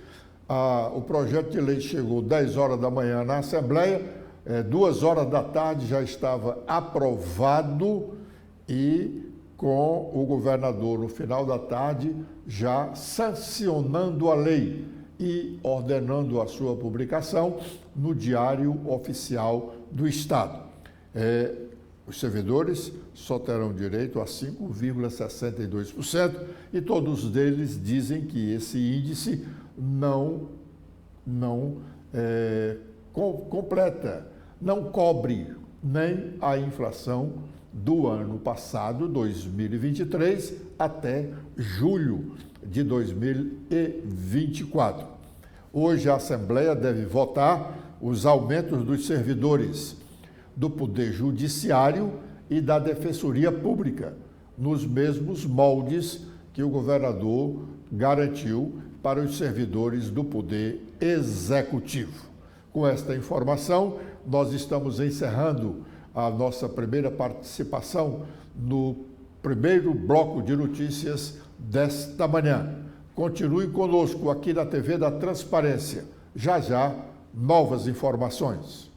O projeto de lei chegou 10 horas da manhã na Assembleia, 2 horas da tarde já estava aprovado e com o governador, no final da tarde, já sancionando a lei e ordenando a sua publicação no Diário Oficial do Estado. Os servidores só terão direito a 5,62% e todos eles dizem que esse índice não completa, não cobre nem a inflação do ano passado, 2023, até julho de 2024. Hoje a Assembleia deve votar os aumentos dos servidores do Poder Judiciário e da Defensoria Pública, nos mesmos moldes que o governador garantiu para os servidores do Poder Executivo. Com esta informação, nós estamos encerrando a nossa primeira participação no primeiro bloco de notícias desta manhã. Continue conosco aqui na TV da Transparência. Já já, novas informações.